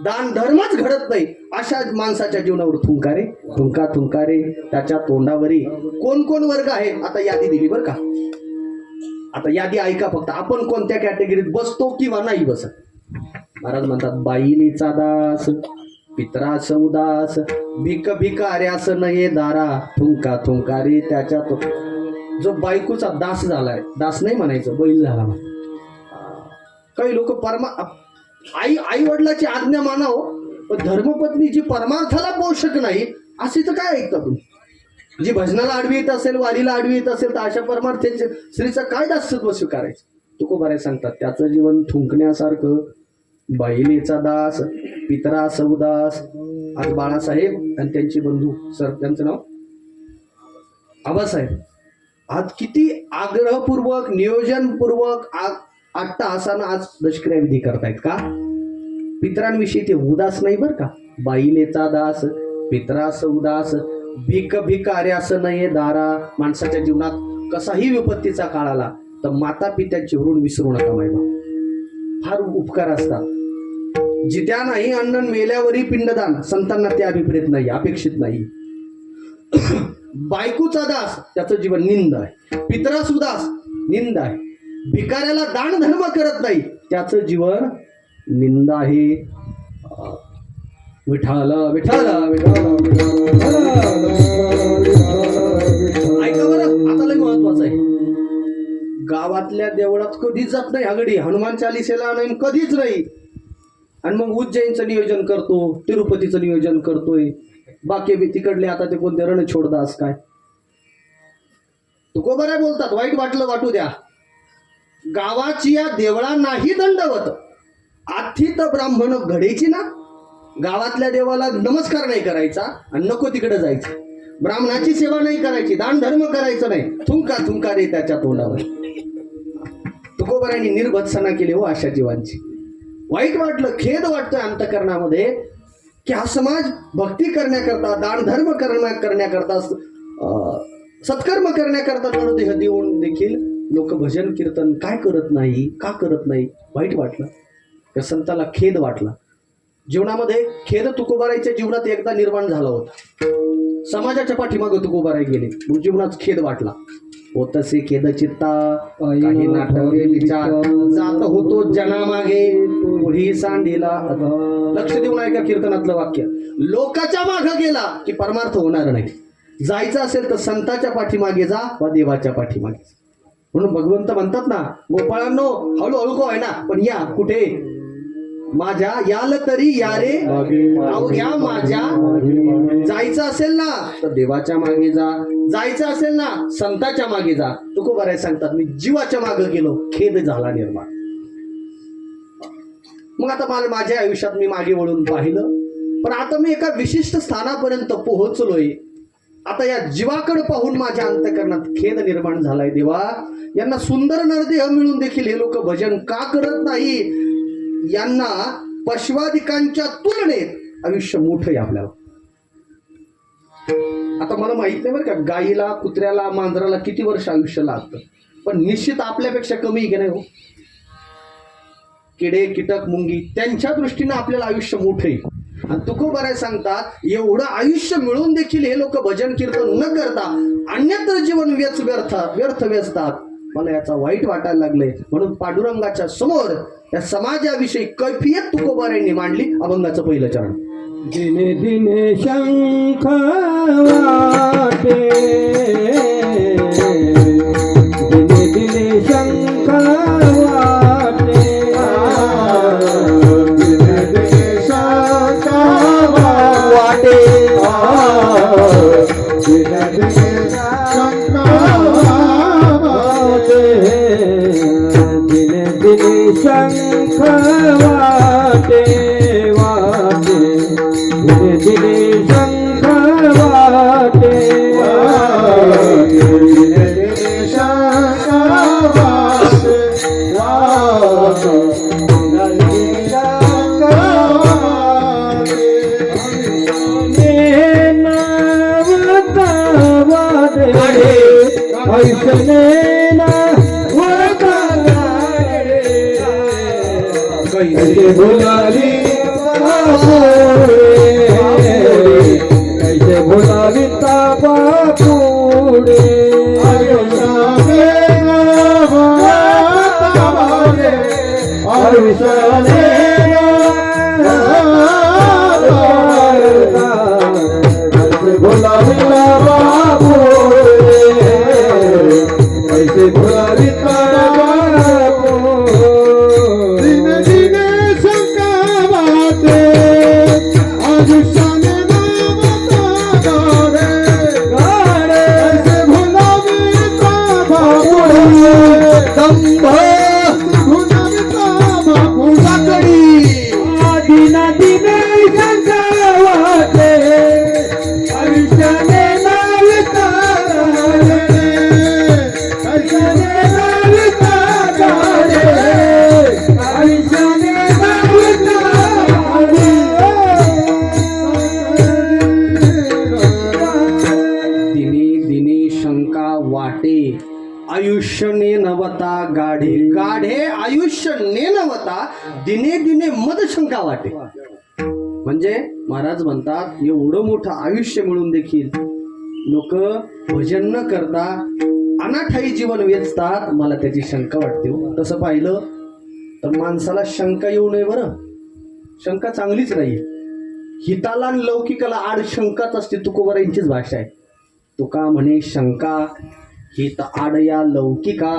दान धर्मच घडत नाही, अशा माणसाच्या जीवनावर थुंकारे थुंका थुंकारे त्याच्या तोंडावरी. कोण कोण वर्ग आहे आता यादी दिली बरं का. आता यादी ऐका फक्त, आपण कोणत्या कॅटेगरीत बसतो किंवा नाही बसत. महाराज म्हणतात, बाईलीचा दास पितरास उदास, भिक भिकाऱ्यास नये दारा, थुंका थुंकारी त्याच्या तो. जो बायकोचा दास झालाय, दास नाही म्हणायचं, बैल झाला. काही लोक आई वडिलाची आज्ञा मानाव, पण धर्मपत्नी जी परमार्थाला पोषक नाही असे तर काय ऐकता तुम्ही. जी भजनाला आडवी येत असेल, वारीला आडवी येत असेल, तर अशा परमार्थाचे स्त्रीचं काय दासत्व स्वीकारायचं. तुकोबाराय सांगतात, त्याचं जीवन थुंकण्यासारखं. बाईलेचा दास पितरास उदास. आज बाळासाहेब आणि त्यांचे बंधू सर, त्यांचं नाव आबासाहेब, आज किती आग्रहपूर्वक नियोजनपूर्वक अट्टहासानं आज दशक्रिया विधी करतायत. का? पितरांविषयी ते उदास नाही बरं का. बाईलेचा दास पितरास उदास, भिक भिकाऱ्यास नये दारा. माणसाच्या जीवनात कसाही विपत्तीचा काळ आला तर माता पित्याचे ऋण विसरू नका मायबा. फार उपकार असतात. जित्या नाही अन्न मेल्यावरही पिंडदान, संतांना ते अभिप्रेत नाही, अपेक्षित नाही. बायकोचा दास त्याचं जीवन निंद आहे. पितरास उदास निंद आहे. भिकाऱ्याला दान धर्म करत नाही त्याचं जीवन निंद आहे. विठाल विठाल ऐका बरं, आता लय महत्वाचं आहे. गावातल्या देवळात कधीच जात नाही आगडी, हनुमान चालिसेला नाही, कधीच नाही. आणि मग उज्जैनचं नियोजन करतो, तिरुपतीचं नियोजन करतोय, बाकी बी तिकडले आता ते कोणते रणछोडदास काय तुकोबाराय बोलतात, वाईट वाटलं वाटू द्या. गावाची या देवळांनाही दंडवत आथित ब्राह्मण घडायची ना. गावातल्या देवाला नमस्कार नाही करायचा आणि नको तिकडे जायचं. ब्राह्मणाची सेवा नाही करायची, दान धर्म करायचं नाही, थुंका थुंका रे त्याच्या तोंडावर. तुकोबारायांनी निर्भत्सना केली हो अशा जीवांची. वाईट वाटलं, खेद वाटतोय अंतकरणामध्ये की हा समाज भक्ती करण्याकरता, दान धर्म करण्याकरता, सत्कर्म करण्याकरता रणदेह देऊन देखील लोक भजन कीर्तन काय करत नाही, का करत नाही. वाईट वाटलं, त्या संताला खेद वाटला. जीवनामध्ये खेद तुकोबारायच्या जीवनात एकदा निर्माण झाला होता. समाजाच्या पाठीमागे तुकोबाराय गेले, मग जीवनात खेद वाटला. होतसे खेद चित्ता काही नाटके विचार, जात होतो जनामागे पुढी सांडीला. लक्ष देऊन ऐका कीर्तनातलं वाक्य. लोकाच्या मागे गेला की परमार्थ होणार नाही. जायचं असेल तर संताच्या पाठीमागे जा वा देवाच्या पाठीमागे. म्हणून भगवंत म्हणतात ना, गोपाळांनो हळूहळू को आहे ना, पण या कुठे माझ्या, याल तरी या रे या माझ्या. जायचं असेल ना तर देवाच्या मागे जा, जायचं असेल ना संताच्या मागे जा. तुकोबाराय सांगतात, मी जीवाच्या मागे गेलो, खेद झाला निर्माण. मग आता मला माझ्या आयुष्यात मी मागे वळून पाहिलं, पण आता मी एका विशिष्ट स्थानापर्यंत पोहोचलोय. आता या जीवाकडे पाहून माझ्या अंतकरणात खेद निर्माण झालाय. देवा, यांना सुंदर नरदेह मिळून देखील हे लोक भजन का करत नाही. यांना पशवादिकांच्या तुलनेत आयुष्य मोठं आहे आपल्याला. आता मला माहित नाही बरं का, गाईला, कुत्र्याला, मांजराला किती वर्ष आयुष्य लागतं, पण निश्चित आपल्यापेक्षा कमी की नाही हो. किडे कीटक मुंगी त्यांच्या दृष्टीने आपल्याला आयुष्य मोठं आहे. आणि तुकोबाराय सांगतात, एवढं आयुष्य मिळून देखील हे लोक भजन कीर्तन न करता अन्यत्र जीवन व्यर्थ व्यस्तात. मला याचा वाईट वाटायला लागलंय. म्हणून पांडुरंगाच्या समोर या समाजाविषयी कैफियत तुकोबारायांनी मांडली. अभंगाचं पहिलं चरण. दिने दिने शंख वाटे, दिने दिने शंख वाटे, दिने दिने शंख वाटे, दिने दिने शंख वाटे, दिने दिने शंख वाटे वाटे, दिने दिने शंख वाटे वाटे, दिने दिने शंख वाटे वाटे, दिने दिने शंख वाटे. नावता वाटे ऐसने कैसे भुलाली कैसे भुलाली तापा पुढे. आयुष्य नेनवता गाढे गाढे आयुष्य नेनवता दिने दिने मद शंका वाटे. म्हणजे महाराज म्हणतात एवढं मोठं आयुष्य मिळून देखील लोक भजन न करता अनाठाई जीवन वेचतात. मला त्याची शंका वाटते हो. तसं पाहिलं तर माणसाला शंका येऊ नये बरं. शंका चांगलीच नाही. हिताला आणि लौकिकाला आड शंकाच असते. तुकोबारांचीच भाषा आहे. तुका म्हणे शंका हित आड या लौकिका.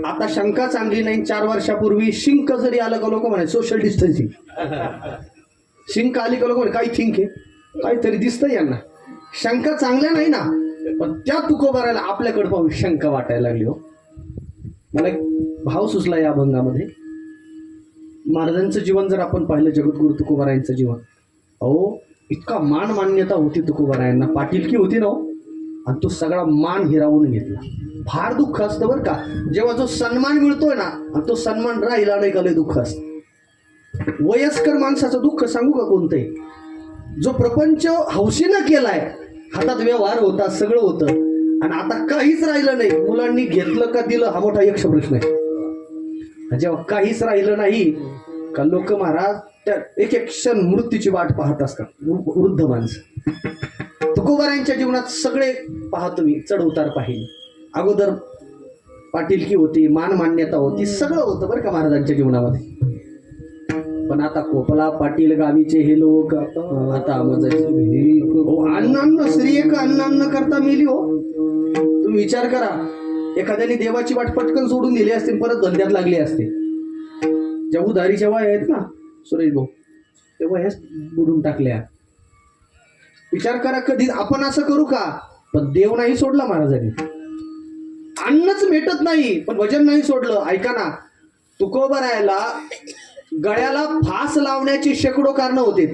आता शंका चांगली नाही. 4 वर्षापूर्वी शिंक जरी आलं का लोक म्हणे सोशल डिस्टन्सिंग. शिंक आली का लोक म्हणे काही थिंक आहे काहीतरी दिसतंय यांना. शंका चांगल्या नाही ना. पण त्या तुकोबाराला आपल्याकडे पाहून शंका वाटायला लागली हो. मला एक भाव सुचला या अभंगामध्ये. महाराजांचं जीवन जर आपण पाहिलं जगद्गुरु तुकोबारायांचं जीवन, अहो इतका मान मान्यता होती तुकोबारायांना. पाटीलकी होती ना हो. आणि तो सगळा मान हिरावून घेतला. फार दुःख असतं बरं का जेव्हा जो सन्मान मिळतोय ना आणि तो सन्मान राहिला नाही का लय दुःख असतं. वयस्कर माणसाचं दुःख सांगू का कोणतंही. जो प्रपंच हौशीनं केलाय, हातात व्यवहार होता, सगळं होतं आणि आता काहीच राहिलं नाही. मुलांनी घेतलं का दिलं हा मोठा यक्ष प्रश्न आहे. जेव्हा काहीच राहिलं नाही का लोक महाराज त्या एक एक क्षण मृत्यूची वाट पाहत असतात. वृद्ध माणसं. तुकोबारायांच्या जीवनात सगळे पहा तुम्ही चढ उतार पाहिले. अगोदर पाटीलकी होती, मान मान्यता होती, सगळं होतं बरं का महाराजांच्या जीवनामध्ये. पण आता कोपला पाटील गावीचे हे लोक आता अन्न स्त्रियक अन्न करता मेली हो. तुम्ही विचार करा एखाद्याने देवाची वाट पटकन सोडून दिली असते परत धंद्यात लागले असते. ज्या उधारीच्या वया आहेत ना सुरेश भाऊ त्या वयास बुडून टाकल्या. विचार करा कधी आपण असं करू का. पण देव नाही सोडला महाराजांनी. अन्नच भेटत नाही पण भजन नाही सोडलं. ऐका ना तुकोबारायला गळ्याला फास लावण्याची शेकडो कारणं होते.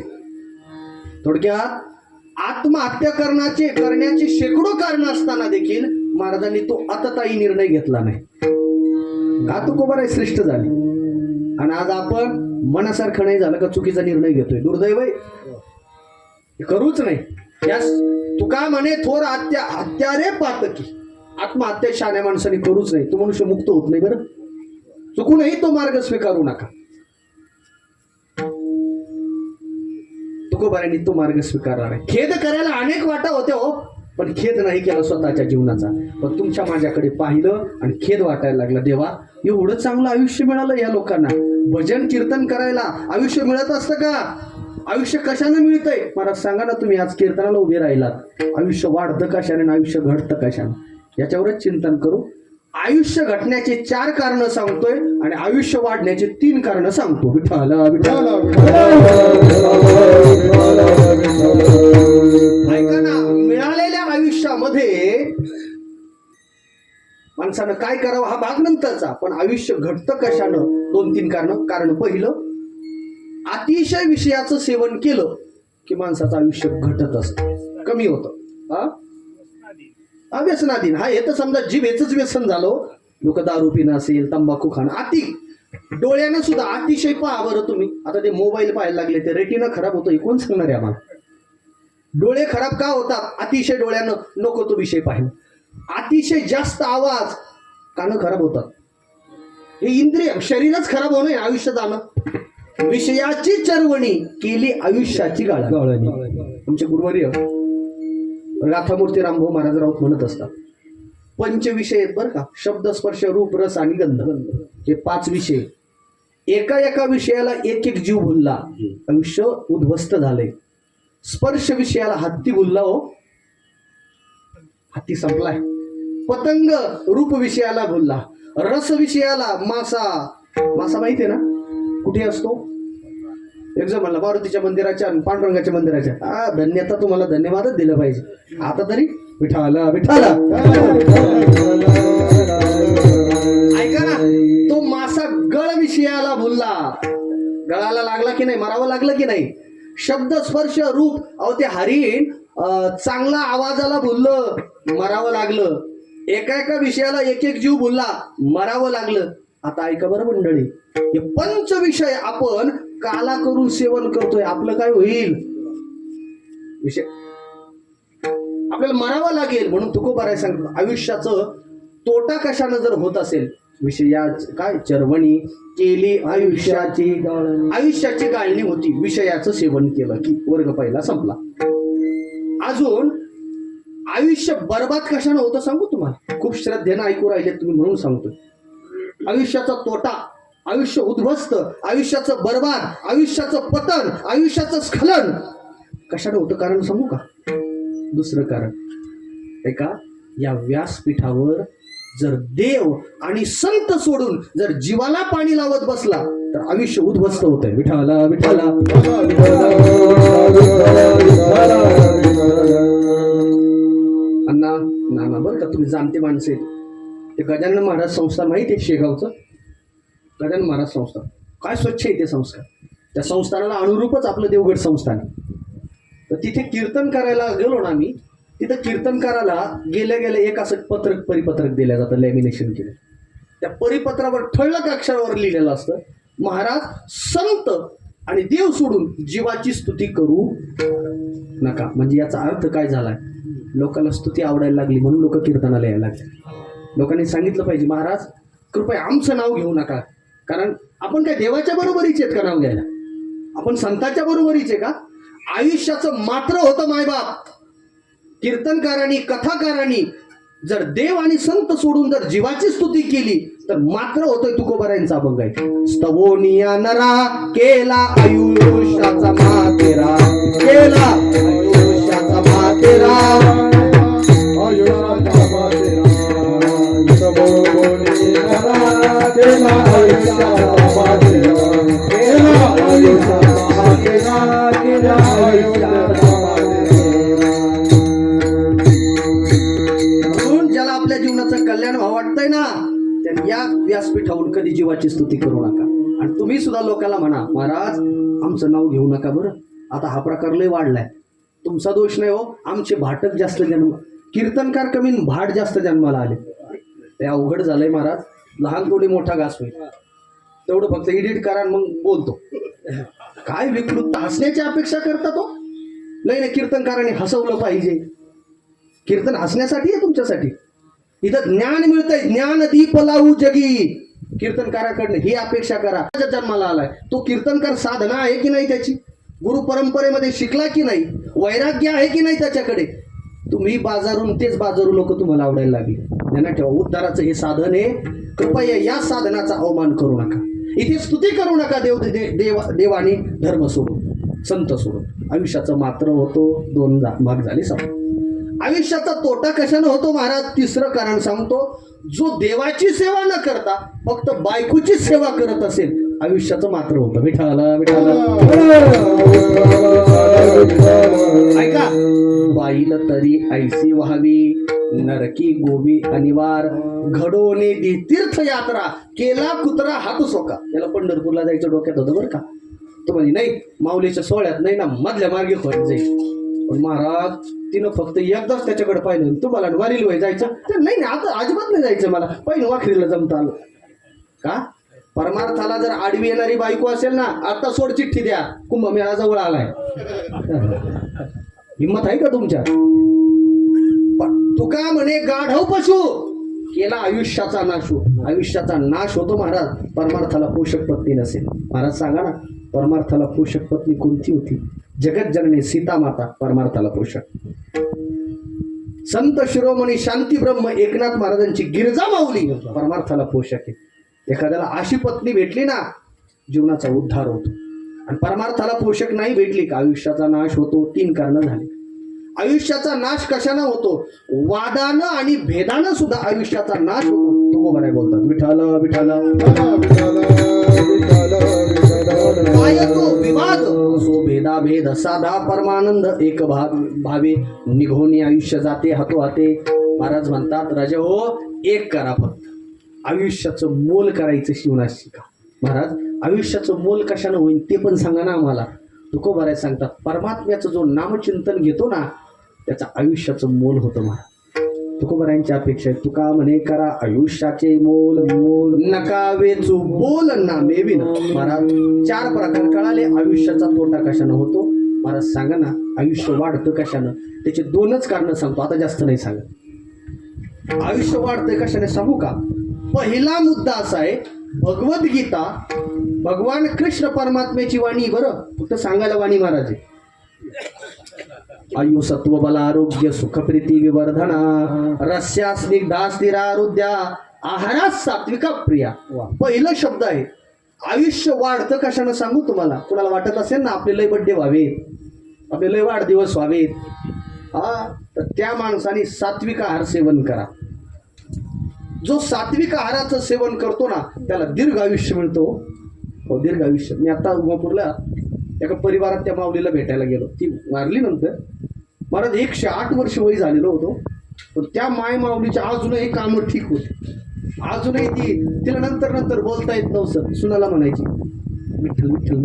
थोडक्यात आत्महत्या करण्याची शेकडो कारणं असताना देखील महाराजांनी तो आतताई निर्णय घेतला नाही. का तुकोबाराय श्रेष्ठ झाली. आणि आज आपण मनासारखं नाही झालं का चुकीचा निर्णय घेतोय. दुर्दैव आहे. करूच नाही. यास तुका म्हणे थोर हत्या रे पातकी. आत्महत्या शहाण्या माणसाने करूच नाही. तो मनुष्य मुक्त होत नाही बरं. चुकूनही तो मार्ग स्वीकारू नका. तुकोबारांनी तो मार्ग स्वीकारला नाही. खेद करायला अनेक वाटा होत्या हो पण खेद नाही केला स्वतःच्या जीवनाचा. पण तुमच्या माझ्याकडे पाहिलं आणि खेद वाटायला लागला. देवा एवढं चांगलं आयुष्य मिळालं या लोकांना. भजन कीर्तन करायला आयुष्य मिळत असतं का. आयुष्य कशाने मिळतंय मला सांगा ना. तुम्ही आज कीर्तनाला उभे राहिलात आयुष्य वाढतं कशाने आणि आयुष्य घडतं कशाने याच्यावरच चिंतन करू. आयुष्य घटण्याचे 4 कारणं सांगतोय आणि आयुष्य वाढण्याचे 3 कारणं सांगतो. विठाला विठाला ऐका ना. मिळालेल्या आयुष्यामध्ये माणसानं काय करावं हा भाग नंतरचा. पण आयुष्य घडतं कशानं 2-3 कारणं. कारण पहिलं अतिशय विषयाचं सेवन केलं की माणसाचं आयुष्य घटत असतं कमी होतं. व्यसनाधीन हा हे तर समजा जीभेचंच व्यसन झालं. लोक दारू पिणं असेल तंबाखू खाणं अति डोळ्यानं सुद्धा अतिशय पहा बरं तुम्ही. आता ते मोबाईल पाहायला लागले ते रेटिना खराब होतं हे कोण सांगणार आहे आम्हाला. डोळे खराब का होतात. अतिशय डोळ्यानं नको तो विषय पाहिला. अतिशय जास्त आवाज कानं खराब होतात. हे इंद्रिय शरीरच खराब होणं आयुष्य जाणं. विषयाची चरवणी केली आयुष्याची गाळणी. आमचे गुरुवर्य राधामूर्ती रामभाऊ महाराज राऊत म्हणत असतात 5 विषय आहेत बरं का. शब्द स्पर्श रूप रस आणि गंध हे 5 विषय. एका विषयाला एक जीव भुलला आयुष्य उद्ध्वस्त झालंय. स्पर्श विषयाला हत्ती भुलला हो हत्ती संपलाय. पतंग रूप विषयाला भुलला. रस विषयाला मासा माहितीये ना कुठे असतो. एक जण म्हणला मारुतीच्या मंदिराच्या आणि पांडुरंगाच्या मंदिराच्या. धन्यता तुम्हाला धन्यवादच दिलं पाहिजे. आता तरी विठाला विठाला ऐका ना. तो मासा गळ विषयाला भुलला. गळाला लागला की नाही मरावं लागलं की नाही. शब्द स्पर्श रूप अहो ते हरिण चांगला आवाजाला भुललं मरावं लागलं. एका विषयाला एक जीव भुलला मरावं लागलं. आता ऐका बरं मंडळी हे 5 विषय आपण काला करून सेवन करतोय. आपलं काय होईल. विषय आपल्याला मरावं लागेल. म्हणून तुकोबाराय सांगतो आयुष्याचं तोटा कशानं जर होत असेल, विषया काय चरवणी केली आयुष्याची गाळणी होती, विषयाचं सेवन केलं की वर्ग पहिला संपला. अजून आयुष्य बर्बाद कशानं होतं सांगू तुम्हाला, खूप श्रद्धेनं ऐकू राहिले तुम्ही म्हणून सांगतो. आयुष्याचा तोटा, आयुष्य उद्ध्वस्त, आयुष्याचं बर्बाद, आयुष्याचं पतन, आयुष्याचं स्खलन कशानं होतं कारण सांगू का? दुसरं कारण ऐका, या व्यासपीठावर जर देव आणि संत सोडून जर जीवाला पाणी लावत बसला तर आयुष्य उद्ध्वस्त होतंय. विठाला विठाला अण्णा नाना बरं का, तुम्ही जाणते माणसे. ते गजानन महाराज संस्थान माहिती आहे शेगावचं, गजानन महाराज संस्थान काय स्वच्छ आहे ते संस्थान. त्या संस्थानाला अनुरूपच आपलं देवगड संस्थान. तर तिथे कीर्तन करायला गेलो ना आम्ही, तिथं कीर्तनकाराला गेल्या गेल्या एक असं परिपत्रक दिलं जातं, लॅमिनेशन केलं. त्या परिपत्रावर ठळक अक्षरावर लिहिलेलं असतं, महाराज संत आणि देव सोडून जीवाची स्तुती करू नका. म्हणजे याचा अर्थ काय झालाय, लोकांना स्तुती आवडायला लागली म्हणून लोक कीर्तनाला यायला लागले. लोकांनी सांगितलं पाहिजे महाराज कृपया आमचं नाव घेऊ नका, कारण आपण काय देवाच्या बरोबरीचे आहेत का नाव घ्यायला, आपण संतांच्या बरोबरीचे का? आयुष्याचं मात्र होतं मायबाप. कीर्तनकारांनी कथाकारांनी जर देव आणि संत सोडून जर जीवाची स्तुती केली तर मात्र होतोय तुकोबारायांचा अभंग आहे. स्तवोनिया नरा केला आयुष्याचा मातेरा, केला आयुष्याचा मातेरा, आयुष्याचा मातेरा, स्तवोनिया नरा केला आयुष्याचा मातेरा, केला आयुष्याचा मातेरा, केला आयुष्याचा कल्याण व्हावं वाटतंय ना, तर या व्यासपीठावरून कधी जीवाची स्तुती करू नका. आणि तुम्ही सुद्धा लोकांना म्हणा महाराज आमचं नाव घेऊ नका बरं, आता हा प्रकार लय वाढलाय. तुमचा दोष नाही हो, आमचे भाटक जास्त जन्म, कीर्तनकार कमी भाट जास्त जन्माला आले. ते अवघड झालंय महाराज, लहान थोडी मोठा घास होईल तेवढं फक्त एडिट करा मग बोलतो. काय विकृत हसण्याची अपेक्षा करता तो? नाही कीर्तनकारांनी हसवलं पाहिजे. कीर्तन हसण्यासाठी आहे तुमच्यासाठी. इथं ज्ञान मिळतंय, ज्ञान दीप लावू जगी, कीर्तनकाराकडनं ही अपेक्षा करा. जन्माला आलाय तो कीर्तनकार साधना आहे की नाही त्याची, गुरु परंपरेमध्ये शिकला की नाही, वैराग्य आहे की नाही त्याच्याकडे. तुम्ही बाजारून तेच बाजारू लोक तुम्हाला आवडायला लागले. त्यांना ठेवा उद्धाराचं हे साधन आहे, कृपया या साधनाचा अवमान करू नका. इथे स्तुती करू नका देव आणि धर्म सोडून, संत सोडून. आयुष्याचं मात्र होतो, दोन भाग झाले समजा. आयुष्याचा तोटा कशानं होतो महाराज, तिसरं कारण सांगतो. जो देवाची सेवा न करता फक्त बायकोची सेवा करत असेल आयुष्याचं मात्र होतं. विठाला विठाला ऐका, बाईला तरी ऐसी व्हावी नरकी गोबी अनिवार, घडोने दी तीर्थयात्रा केला कुत्रा हात सोका. त्याला पंढरपूरला जायचं डोक्यात होतं बरं का. तो म्हणे नाही माऊलीच्या सोहळ्यात नाही ना, मधल्या मार्गे खोट जाईल. पण महाराज तिनं फक्त एकदाच त्याच्याकडे पाहिलं, तुम्हाला वारीला वय जायचं तर नाही आता अजिबात नाही जायचं मला, पहिलं वाखरीला जमता आलं का. परमार्थाला जर आडवी येणारी बायको असेल ना, आता सोड चिठ्ठी द्या, कुंभमेळा जवळ आलाय. हिंमत आहे का तुमच्या? तुका म्हणे गाढव पशु केला आयुष्याचा नाश हो. आयुष्याचा नाश होतो महाराज परमार्थाला पोषक पत्नी नसेल. महाराज सांगा ना, परमार्थाला पोषक पत्नी कोणती होती? जगत जननी सीता माता परमार्थाला पोषक. संत शिरोमणी शांती ब्रह्म एकनाथ महाराजांची गिरजा माऊली परमार्थाला पोषक आहे. एखाद्याला अशी पत्नी भेटली ना, जीवनाचा उद्धार होतो. आणि परमार्थाला पोषक नाही भेटली का आयुष्याचा नाश होतो. 3 कारणं झाली. आयुष्याचा नाश कशानं होतो? वादानं आणि भेदानं सुद्धा आयुष्याचा नाश होतो. तो बरं बोलतात विठाला विठाला काय तो विवाद सो भेदा भेद साधा परमानंद एक भावे निघोनी आयुष्य जाते हातो हाते. महाराज म्हणतात राजा हो, एक करा फक्त, आयुष्याचं मोल करायचं शिवणात शिका. महाराज आयुष्याचं मोल कशानं होईल ते पण सांगा ना आम्हाला. तुकोबाराय सांगतात परमात्म्याचं जो नामचिंतन घेतो ना त्याचं आयुष्याचं मोल होतं. महाराज तुकोबारायांची अपेक्षा आहे, तुका म्हणे करा आयुष्याचे मोल, मोल नका वेचू बोल नामे विना. महाराज 4 प्रकार कळाले आयुष्याचा तोटा कशानं होतो. महाराज सांगा ना आयुष्य वाढतं कशानं, त्याचे 2च कारणं सांगतो, आता जास्त नाही सांगत. आयुष्य वाढतंय कशाने सांगू का? पहिला मुद्दा असा आहे, भगवद्गीता भगवान कृष्ण परमात्म्याची वाणी, बरं फक्त सांगायला वाणी महाराज आहे. आयु सत्व बल आरोग्य सुख प्रीती विवर्धना रस्या स्निग्धा स्थिरा हृदया आहारात सात्विका प्रिया. पहिलं शब्द आहे. आयुष्य वाढतं कशानं सांगू तुम्हाला? कुणाला वाटत असेल ना आपले लय बड्डे व्हावेत, आपले लय वाढदिवस व्हावेत, हा, तर त्या माणसाने सात्विक आहार सेवन करा. जो सात्विक आहाराचं सेवन करतो ना त्याला दीर्घ आयुष्य मिळतो. हो, दीर्घ आयुष्य. मी आता उमापूरला एका परिवारात त्या माऊलीला भेटायला गेलो. ती वारली नंतर. महाराज 108 वर्ष वय झालेलो होतो, पण त्या माय माऊलीच्या अजूनही कामं ठीक होते. अजूनही तिला नंतर बोलता येत नव्हतं. सुनाला म्हणायची विठ्ठल विठ्ठल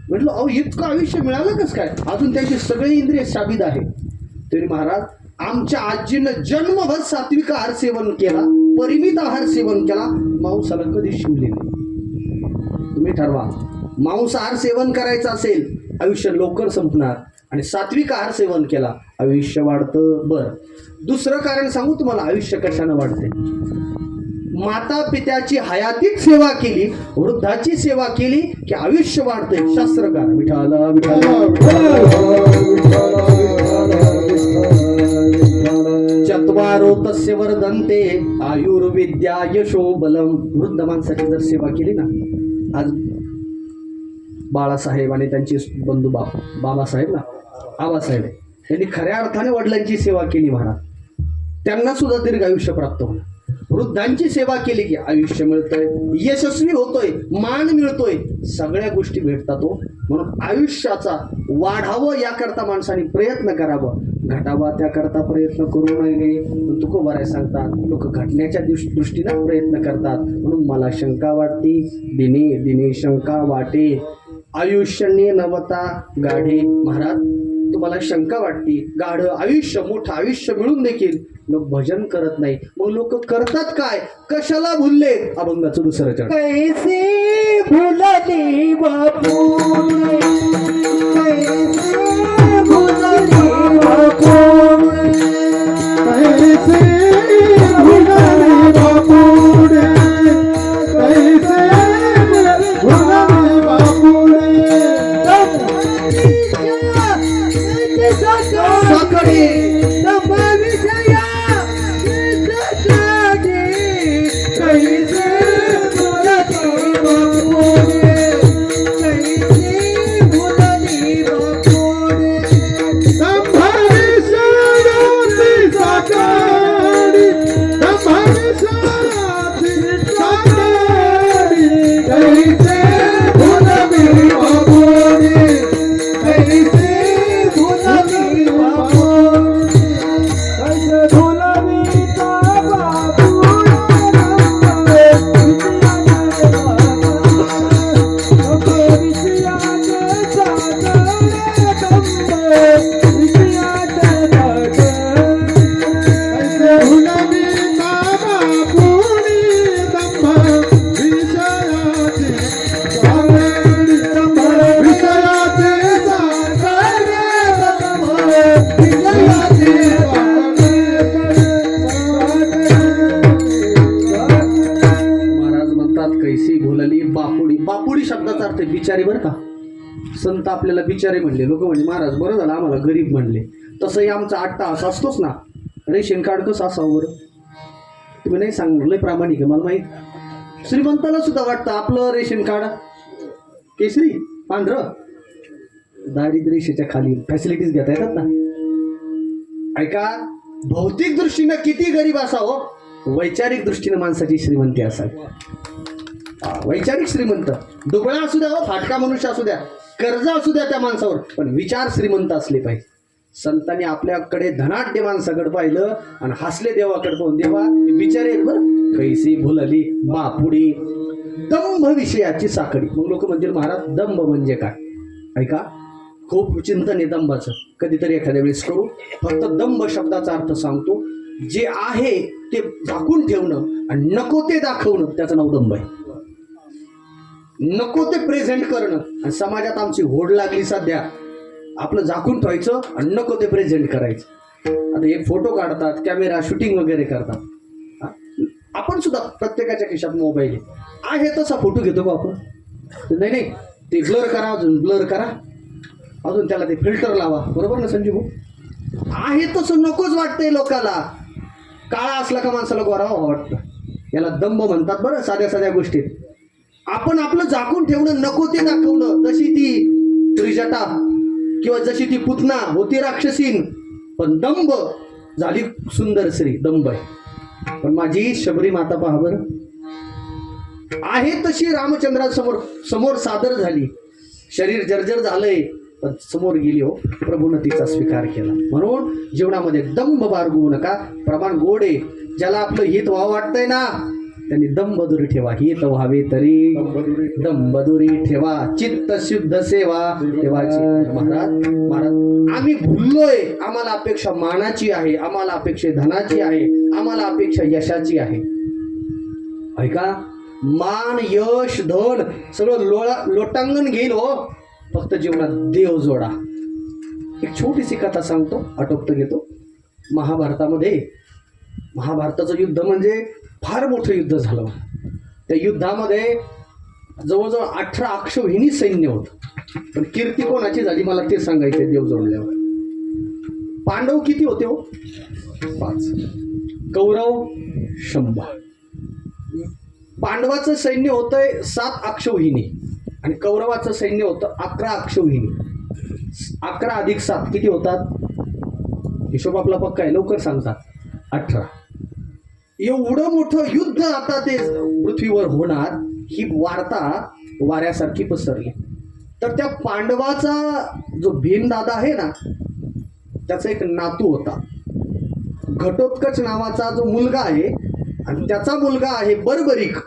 म्हटलं अहो इतकं आयुष्य मिळालं कसं काय? अजून त्याची सगळी इंद्रिय शाबीद आहे. तरी महाराज आमच्या आजीनं जन्मभर सात्विक आहार सेवन केला, परिमित आहार सेवन केला, मांसाला कधी शिवले नाही. तुम्ही ठरवा, मांसाहार सेवन करायचं असेल आयुष्य लवकर संपणार, आणि सात्विक आहार सेवन केला आयुष्य वाढतं. बरं, दुसरं कारण सांगू तुम्हाला आयुष्य कशानं वाढते? माता पित्याची हयातीत सेवा केली, वृद्धाची सेवा केली की आयुष्य वाढते. शास्त्रकार विठ्ठल चत्वारो तस्य वर्धन्ते आयुर्विद्या यशो बलम. वृद्ध माणसाची जर सेवा केली ना, आज बाळासाहेब आणि त्यांचे बंधू बाबासाहेब ना, आबासाहेब, यांनी खऱ्या अर्थाने वडिलांची सेवा केली महाराज, त्यांना सुद्धा दीर्घ आयुष्य प्राप्त होणार. वृद्धांची सेवा केली की आयुष्य मिळतंय, यशस्वी होतोय, मान मिळतोय, सगळ्या गोष्टी भेटतात. म्हणून आयुष्याचा वाढावं याकरता माणसाने प्रयत्न करावं, घटावा त्याकरता प्रयत्न करू नये. तुकोबाराय सांगतात, लोक घटण्याच्या दृष्टीनं प्रयत्न करतात. म्हणून मला शंका वाटते, दिने दिने शंका वाटे, आयुष्याने नवता गाढे. महाराज तुम्हाला शंका वाटते, गाढ आयुष्य, मोठं आयुष्य मिळून देखील लोक भजन करत नाही. मग लोक करतात काय? कशाला भुलले? अभंगाचं दुसरं चरण. कैसे भुलले बापू, कैसे भुलले बापू, कैसे भुलले बापू, कैसे भुलले बापू. साकडे बापुडी शब्दाचा अर्थ बिचारी. बरं का, संत आपल्याला बिचारे म्हणले. लोक म्हणजे महाराज बरं झालं आम्हाला गरीब म्हणले. तसंही आमचा 8 तास असतोच ना. रेशन कार्ड कसं असावं बरं? तुम्ही नाही सांगलं प्रामाणिक आहे मला माहीत. श्रीमंताला सुद्धा वाटतं आपलं रेशन कार्ड केसरी पांढरं, दारिद्र्यरेषेच्या खाली फॅसिलिटीज घेता येतात ना. ऐका, भौतिक दृष्टीनं किती गरीब असावं, वैचारिक दृष्टीनं माणसाची श्रीमंती असावी. वैचारिक श्रीमंत, दुबळा असू द्या, फाटका मनुष्य असू द्या, कर्ज असू द्या त्या माणसावर, पण विचार श्रीमंत असले पाहिजे. संतांनी आपल्याकडे धनाढ्य माणसाकडे पाहिलं आणि हसले देवाकडे पाहून, देवा बिचारे बरं, कैसी भुलली बापुडी दंभ विषयाची साखळी. मग लोक म्हणतील महाराज दंभ म्हणजे काय? ऐका, खूप चिंतन आहे दंभाचं, कधीतरी एखाद्या वेळेस करू. फक्त दंभ शब्दाचा अर्थ सांगतो, जे आहे ते झाकून ठेवणं आणि नको ते दाखवणं, त्याचं नाव दंभ आहे. नको ते प्रेझेंट करणं. आणि समाजात आमची होड लागली सध्या, आपलं झाकून ठेवायचं आणि नको ते प्रेझेंट करायचं. आता हे फोटो काढतात, कॅमेरा शूटिंग वगैरे करतात. हा? आपण सुद्धा प्रत्येकाच्या खिशात मोबाईल आहे तसा फोटो घेतो का आपण? नाही नाही, ते ब्लर करा, अजून ब्लर करा, अजून त्याला ते फिल्टर लावा. बरोबर ना संजीव भाऊ? आहे तसं नकोच वाटतंय लोकाला. काळा असला का माणसाला गोरा वाटतं. याला दंभ म्हणतात बरं साध्या साध्या गोष्टीत. आपण आपलं झाकून ठेवणं, नको ते दाखवलं. जशी ती त्रिजटा किंवा जशी ती पुतना होती राक्षसीन, पण दंभ झाली सुंदर स्त्री. दंभ आहे. पण माझी शबरी माता पहा बरं, आहे तशी रामचंद्रासमोर समोर सादर झाली. शरीर जर्जर झालंय, पण समोर गेली हो. प्रभूनं तिचा स्वीकार केला. म्हणून जीवनामध्ये दंभ बाळगू नका. प्रमाण गोड आहे. ज्याला आपलं हित व्हावं वाटतंय ना, त्यांनी दंभ दूर ठेवा. हित व्हावे तरी दंभ दूरी ठेवा. चित्त शुद्ध सेवा देवाची. महाराज आम्ही भुललोय. आम्हाला अपेक्षा मानाची आहे, आम्हाला अपेक्षा धनाची आहे, आम्हाला अपेक्षा यशाची आहे. ऐका, मान यश धन सगळं लोटांगण घेईल हो. फक्त जीवनात देव जोडा. एक छोटीशी कथा सांगतो, आटोपत घेतो. महाभारताचं युद्ध म्हणजे फार मोठं युद्ध झालं. त्या युद्धामध्ये जवळजवळ 18 अक्षौहिणी सैन्य होतं. पण कीर्ती कोणाची झाली मला ते सांगायचे देव जोडल्यावर. पांडव किती होते हो? 5. कौरव 100. पांडवाचं सैन्य होतंय 7 अक्षौहिणी आणि कौरवाचं सैन्य होतं 11 अक्षौहिणी. 11 अधिक 7 किती होतात? हिशोब आपला पक्का आहे, लवकर सांगतात. 18. एवढं मोठं युद्ध आता ते पृथ्वीवर होणार, ही वार्ता वाऱ्यासारखी पसरली. तर त्या पांडवाचा जो भीमदादा आहे ना, त्याचा एक नातू होता. घटोत्कच नावाचा जो मुलगा आहे, आणि त्याचा मुलगा आहे बर्बरिक.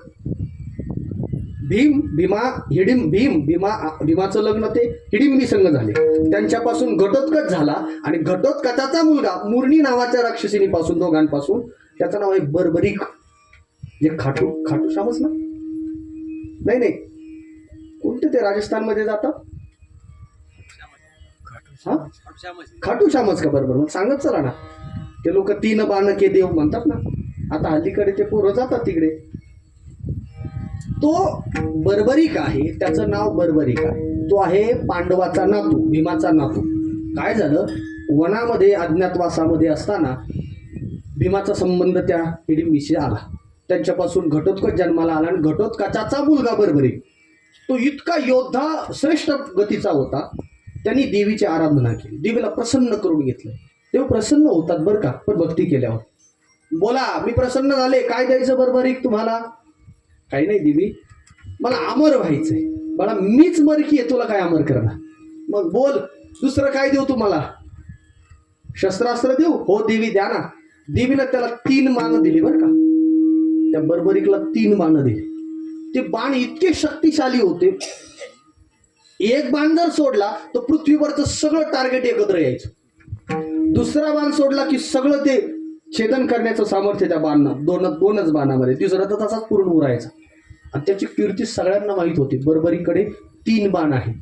भीमाचं लग्न ते हिडिंबी संघ झाले. त्यांच्यापासून घटोत्कच झाला आणि घटोत्कचाचा मुलगा मूर्णी नावाच्या राक्षसिनीपासून, दोघांपासून, त्याचं नाव आहे बर्बरिक. जे खाटू शामच ना? नाही, कोणते ते राजस्थानमध्ये जातात? हा, खाटू शामच का? बरोबर, मग सांगत चला ना. ते लोक 3 बाण के देव म्हणतात ना. आता हल्लीकडे ते पोरं जातात तिकडे. तो बर्बरिक आहे, त्याचं नाव बर्बरिक आहे. तो आहे पांडवाचा नातू, भीमाचा नातू. काय झालं, वनामध्ये अज्ञातवासामध्ये असताना भीमाचा संबंध त्या हिडिंबीशी आला. त्यांच्यापासून घटोत्कच जन्माला आला आणि घटोत्कचाचा मुलगा बर्बरिक तो इतका योद्धा श्रेष्ठ गतीचा होता. त्यांनी देवीची आराधना केली, देवीला प्रसन्न करून घेतलं. देव प्रसन्न होतात बरं का, पण भक्ती केल्यावर. बोला, मी प्रसन्न झाले, काय द्यायचं बर्बरिक तुम्हाला? काही नाही देवी, मला अमर व्हायचंय. मला मीच मरकी आहे, तुला काय अमर करणार? मग बोल, दुसरं काय देऊ तुम्हाला? शस्त्रास्त्र देऊ? हो देवी द्या ना. देवीनं त्याला 3 बाण दिली बरं का. त्या बर्बरिकला 3 बाण दिली. ते बाण इतके शक्तिशाली होते, एक बाण जर सोडला तर पृथ्वीवरचं सगळं टार्गेट एकत्र यायचं. दुसरा बाण सोडला की सगळं ते छेदन करण्याचं सामर्थ्य त्या बाणांना, दोनच बाणामध्ये. तिसरा तर तसाच पूर्ण उरायचा. आणि त्याची कीर्ती सगळ्यांना माहीत होती. बर्बरीकडे 3 बाण आहे.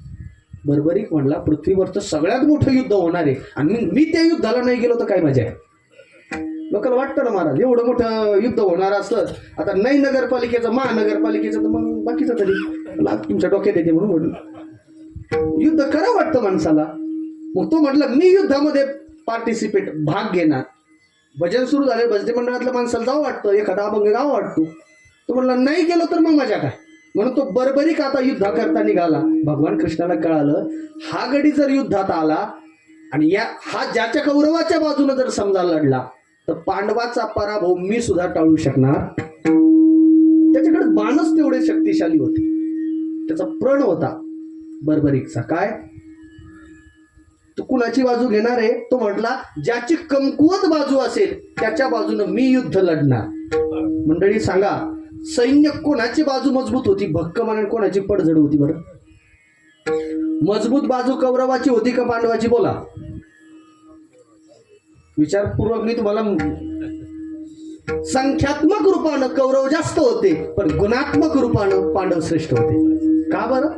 बर्बरिक म्हणला, पृथ्वीवरचं सगळ्यात मोठं युद्ध होणार आहे आणि मी त्या युद्धाला नाही गेलो तर काय मजा आहे? लोकांना वाटतं ना महाराज, एवढं मोठं युद्ध होणार असलं, आता नाही नगरपालिकेचं, महानगरपालिकेचं, तर मग बाकीचं तरी तुमच्या डोक्यात येते म्हणून म्हटलं युद्ध करा वाटतं माणसाला. मग तो म्हटलं मी युद्धामध्ये पार्टिसिपेट, भाग घेणार. भजन सुरू झाले, भजनी मंडळातल्या माणसाला जावं वाटतं, एखादा अभंग गावं वाटतो. तो म्हटला नाही गेलो तर मग मजा काय? म्हणून तो बर्बरिक आता युद्ध करता निघाला. भगवान कृष्णाला कळालं, हा गडी जर युद्धात आला आणि हा ज्याच्या कौरवाच्या बाजूने जर समजा लढला तर पांडवाचा पराभव मी सुद्धा टाळू शकणार. त्याच्याकडे बाणच तेवढे शक्तिशाली होते. त्याचा प्रण होता बर्बरिकचा. काय? तू कुणाची बाजू घेणार आहे? तो म्हटला, ज्याची कमकुवत बाजू असेल त्याच्या बाजूने मी युद्ध लढणार. मंडळी सांगा, सैन्य कोणाची बाजू मजबूत होती? भक्कमान कोणाची पडझड होती बरं? मजबूत बाजू कौरवाची होती का पांडवाची? बोला विचारपूर्वक. मी तुम्हाला संख्यात्मक रूपानं कौरव जास्त होते, पण गुणात्मक रूपानं पांडव श्रेष्ठ होते. का बरं?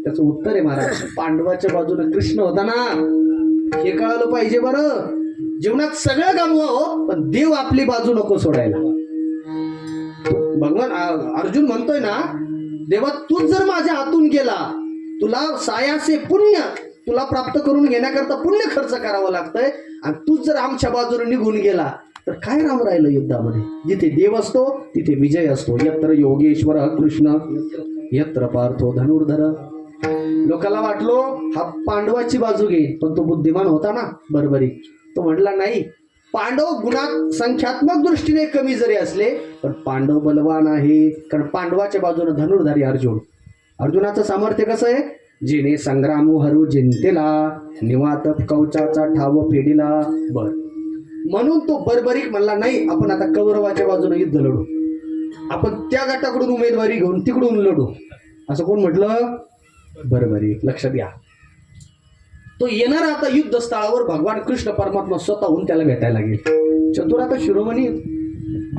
त्याचं उत्तर आहे महाराज, पांडवाच्या बाजूने कृष्ण होता ना. हे कळालं पाहिजे बरं. जीवनात सगळं गमवावं पण देव आपली बाजू नको सोडायला. भगवान अर्जुन म्हणतोय ना, देवा तूच जर माझ्या हातून गेला, तुला सायाचे पुण्य तुला प्राप्त करून घेण्याकरता पुण्य खर्च करावं लागतंय, आणि तूच जर आमच्या बाजूने निघून गेला तर काय राम राहिलं युद्धामध्ये. जिथे देव असतो तिथे विजय असतो. यत्र योगेश्वर कृष्ण यत्र पार्थो धनुर्धर. लोकांना वाटलो हा पांडवाची बाजू घेईल, पण तो बुद्धिमान होता ना बरोबरी. तो म्हटला नाही, पांडव गुणात संख्यात्मक दृष्टीने कमी जरी असले पण पांडव बलवान आहे. कारण पांडवाच्या बाजूने धनुर्धारी अर्जुन. अर्जुनाचं सामर्थ्य कसं आहे, जिने संग्राम हरू जिंतेला निवात कवचाचा ठाव फेडिला. बर म्हणून तो बरबरीक म्हणला नाही, आपण आता कौरवाच्या बाजूने युद्ध लढू, आपण त्या गटाकडून उमेदवारी घेऊन तिकडून लढू. असं कोण म्हटलं? बरबरीक. लक्षात घ्या, तो येणार आता युद्धस्थळावर भगवान कृष्ण परमात्मा स्वतःहून त्याला भेटायला गेले. चतुर आता शिरोमणी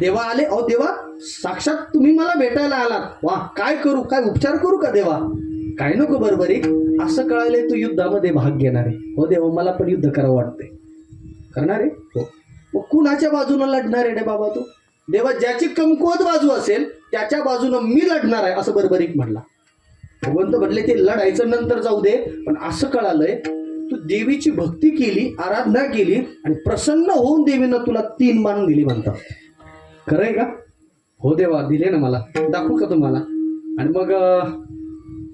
देवा आले. अहो देवा, साक्षात तुम्ही मला भेटायला आलात, वा काय करू, काय उपचार करू का देवा? काय नको बरबरीक, असं कळायला तू युद्धामध्ये भाग घेणार आहे. हो देवा, मला पण युद्ध करावं वाटतंय. करणार आहे? हो. मग कुणाच्या बाजूने लढणार आहे रे बाबा तू? देवा, ज्याची कमकुवत बाजू असेल त्याच्या बाजूनं मी लढणार आहे, असं बरबरीक म्हणला. भगवंत म्हटले ते लढायचं नंतर जाऊ दे, पण असं कळालंय तू देवीची भक्ती केली, आराधना केली आणि प्रसन्न होऊन देवीनं तुला 3 बाण दिली म्हणतात. खरंय का? हो देवा, दिले ना मला. दाखवू का तुम्हाला? आणि मग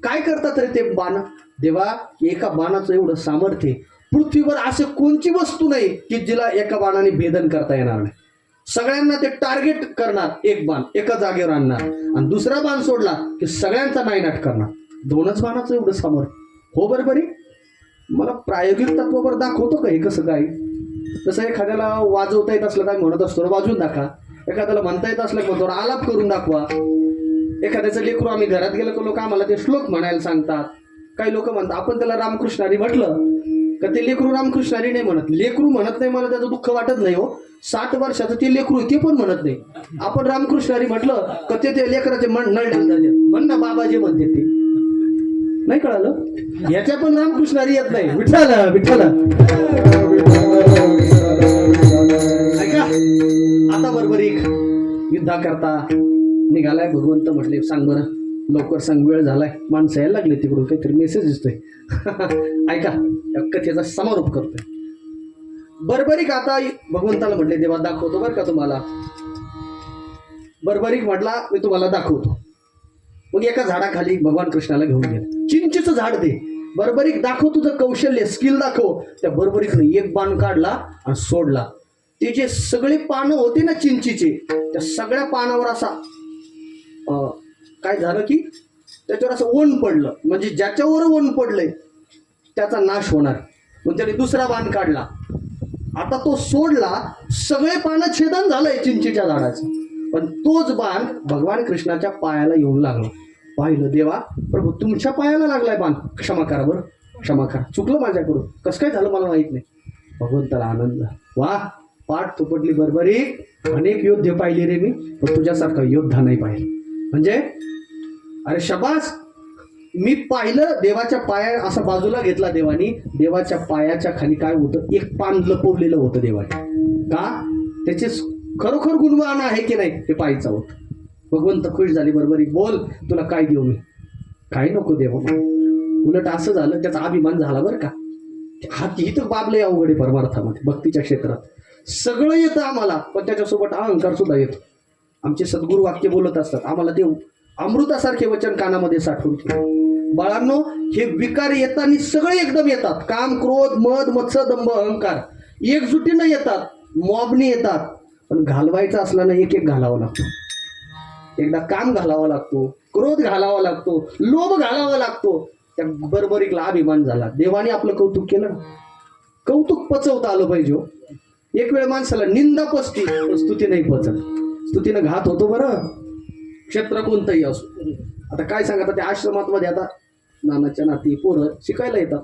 काय करतात रे ते बाण? देवा, एका बाणाचं एवढं सामर्थ्य, पृथ्वीवर असे कोणची वस्तू नाही की जिला एका बाणाने भेदन करता येणार नाही. सगळ्यांना ते टार्गेट करणार, एक बाण एका जागेवर आणणार आणि दुसरा बाण सोडला की सगळ्यांचा नायनाट करणार. 2च बाणाचं एवढं सामर्थ्य. हो बरोबर. मला प्रायोगिक तत्वावर दाखवतो का हे कसं काय? तसं एखाद्याला वाजवता येत असलं काय म्हणत असतो ना, वाजवून दाखवा. एखाद्याला म्हणता येत असलं म्हणतो आलाप करून दाखवा. एखाद्याचं लेकरू आम्ही घरात गेलो की लोक आम्हाला ते श्लोक म्हणायला सांगतात. काही लोक म्हणतात, आपण त्याला रामकृष्णारी म्हटलं का ते लेकरू रामकृष्णारी नाही म्हणत. लेकरू म्हणत नाही, मला त्याचं दुःख वाटत नाही. हो, 60 वर्षाचं ते लेकरू ते पण म्हणत नाही. आपण रामकृष्णारी म्हटलं का ते लेकराचे मन नळ ढालतात, म्हण ना बाबाजी म्हणते ते. नाही कळालं? याच्या पण रामकृष्णारी येत नाही. विठ्ठल विठ्ठल. ऐका, आता बरोबर एक युद्धा करता निघालाय. भगवंत म्हटले सांग बरं लवकर सांग, वेळ झालाय. माणसं यायला लागले तिकडून, काहीतरी मेसेज दिसतोय. ऐका, या कथेचा समारोप करतोय. बरबरीक आता भगवंताला म्हटले देवा दाखवतो बरं का तुम्हाला. बरबरीक म्हटला मी तुम्हाला दाखवतो. मग एका झाडाखाली भगवान कृष्णाला घेऊन गेले. चिंचेचं झाड दे, बरबरीक दाखव तुझं कौशल्य, स्किल दाखव. त्या बरबरीकने एक बाण काढला आणि सोडला. ते जे सगळे पानं होते ना चिंचीचे, त्या सगळ्या पानावर असा काय झालं की त्याच्यावर असं ऊन पडलं. म्हणजे ज्याच्यावर ऊन पडलंय त्याचा नाश होणार. मग त्याने दुसरा बाण काढला. आता तो सोडला, सगळे पानं छेदन झालंय चिंचेच्या झाडाचं, पण तोच बाण भगवान कृष्णाच्या पायाला येऊन लागला. पाहिलं देवा प्रभू तुमच्या पायाला लागलाय बाण, क्षमा करा बरं, क्षमा करा, चुकलं माझ्याकडून, कसं काय झालं मला माहित नाही. भगवंताला आनंद. वा, पाठ थोपटली बरबरीक. अनेक योद्धे पाहिले रे मी, पण तुझ्यासारखा योद्धा नाही पाहिले. म्हणजे अरे शबास, मी पाहिलं देवाच्या पाया असा बाजूला घेतला देवानी. देवाच्या पायाच्या खाली काय होतं, एक पान लपवलेलं होतं देवाने. का? त्याचे खरोखर गुणवान आहे की नाही हे पाहायचं होतं. भगवंत खुश झाली. बरोबर बोल तुला काय देऊ मी? काय नको देवा. उलट असं झालं त्याचा अभिमान झाला बरं का. हात ही तर बाबले अवघडे परमार्थामध्ये भक्तीच्या क्षेत्रात सगळं येतं आम्हाला, पण त्याच्यासोबत अहंकार सुद्धा येतो. आमचे सद्गुरू वाक्य बोलत असतात, आम्हाला देव अमृतासारखे वचन कानामध्ये साठवून ठेव. बाळांनो, हे विकार येताना सगळे एकदम येतात. काम, क्रोध, मद, मत्सर, दंभ, अहंकार एकजुटीनं येतात, मॉबने येतात. पण घालवायचा असला ना एक एक घालावा लागतो. एकदा काम घालावा लागतो, क्रोध घालावा लागतो, लोभ घालावा लागतो. त्या बरबरीकला अभिमान झाला. देवाने आपलं कौतुक केलं. कौतुक पचवता आलं पाहिजे. एक वेळ माणसाला निंदा पचती, पण स्तुती नाही पचत. स्तुतीनं घात होतो बरं, क्षेत्र कोणतंही असो. आता काय सांगा, त्या आश्रमामध्ये आता नानाच्या नाती पोरं शिकायला येतात.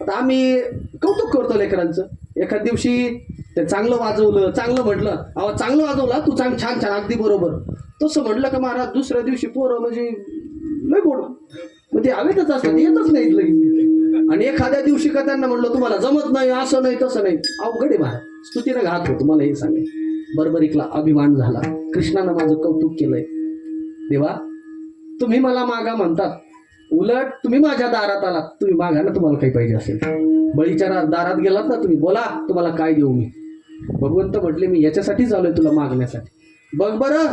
आता आम्ही कौतुक करतो लेकरांचं. एखाद दिवशी ते चांगलं वाजवलं, चांगलं म्हटलं, अहो चांगलं वाजवला तू, छान छान अगदी बरोबर, तसं म्हटलं का महाराज दुसऱ्या दिवशी पोरं म्हणजे लय गोड, मग ते हवेतच असतात, येतच नाहीत लगेच. आणि एखाद्या दिवशी का त्यांना म्हणलं तुम्हाला जमत नाही, असं नाही तसं नाही, अवघड आहे महाराज, स्तुतीनं घात होतो. मला हे सांगेल, बरोबरीकला अभिमान झाला. कृष्णानं माझं कौतुक केलंय. देवा तुम्ही मला मागा म्हणतात, उलट तुम्ही माझ्या दारात आलात, तुम्ही मागा ना तुम्हाला काही पाहिजे असेल. बळीच्या दारात गेलात ना तुम्ही, बोला तुम्हाला काय देऊ मी. भगवंत म्हटले मी याच्यासाठीच आलोय तुला मागण्यासाठी. बघ बरं,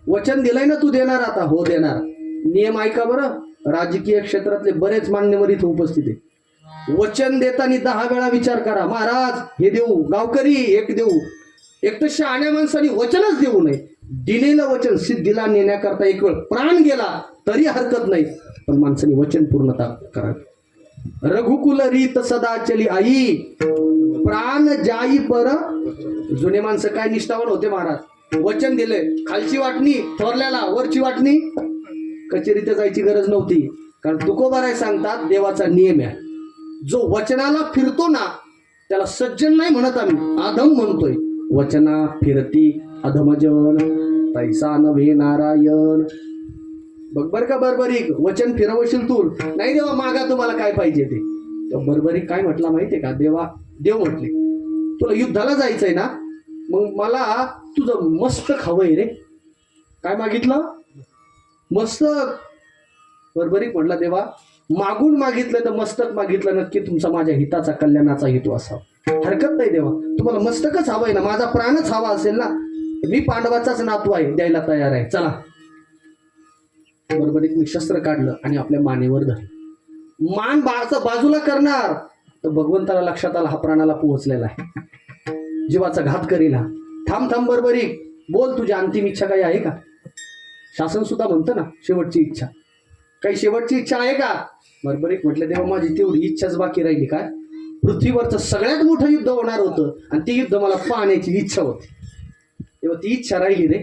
वचन दिलंय ना तू देणार, आता हो देणार. नियम ऐका बरं, राजकीय क्षेत्रातले बरेच मान्यवर इथं उपस्थित आहे. वचन देताना 10 वेळा विचार करा, महाराज हे देऊ, गावकरी एक देऊ. एक तर शहाण्या माणसाने वचनच देऊ नये. दिलेलं वचन सिद्धीला नेण्याकरता एक वेळ प्राण गेला तरी हरकत नाही, पण माणसाने वचन पूर्णता करावी. रघुकुल रीत सदा चली आई, प्राण जाई पर. जुने माणसं काय निष्ठावान होते महाराज. वचन दिले, खालची वाटणी थोरल्याला, वरची वाटणी कचेरीत जायची गरज नव्हती. कारण तुकोबाराय सांगतात देवाचा नियम आहे, जो वचनाला फिरतो ना त्याला सज्जन नाही म्हणत आम्ही, अधम म्हणतोय. वचना फिरती अधमजन, तैसा नव्हे नारायण. बघ बर का बरबरीक, वचन फिरवशील तू नाही देवा, मागा तुम्हाला काय पाहिजे ते. बरबरीक काय म्हटला माहितीये का, देव म्हटले तुला युद्धाला जायचंय ना, मग मला तुझं मस्तक हवंय रे. काय मागितलं? मस्तक. बरबरीक म्हटला देवा मागून मागितलं तर मस्तक मागितलं, नक्की तुमचा माझ्या हिताचा कल्याणाचा हेतू असावा. हरकत नाही देवा, तुम्हाला मस्तकच हवंय ना, माझा प्राणच हवा असेल ना, मी पांडवाचाच नातू आहे, द्यायला तयार आहे, चला. बरोबर मी शस्त्र काढलं आणि आपल्या मानेवर धरलं. मान बाजूला करणार तर भगवंताला लक्षात आला हा प्राणाला पोहोचलेला आहे, जीवाचा घात करेल हा. थांब थांब बरोबरी, बोल तुझी अंतिम इच्छा काही आहे का? शासन सुद्धा म्हणतं ना शेवटची इच्छा. काही शेवटची इच्छा आहे का? बरोबर म्हटलं तेव्हा माझी तेवढी इच्छाच बाकी राहिली. काय? पृथ्वीवरचं सगळ्यात मोठं युद्ध होणार होतं आणि ते युद्ध मला पाहण्याची इच्छा होती, तेव्हा ती इच्छा राहिली रे.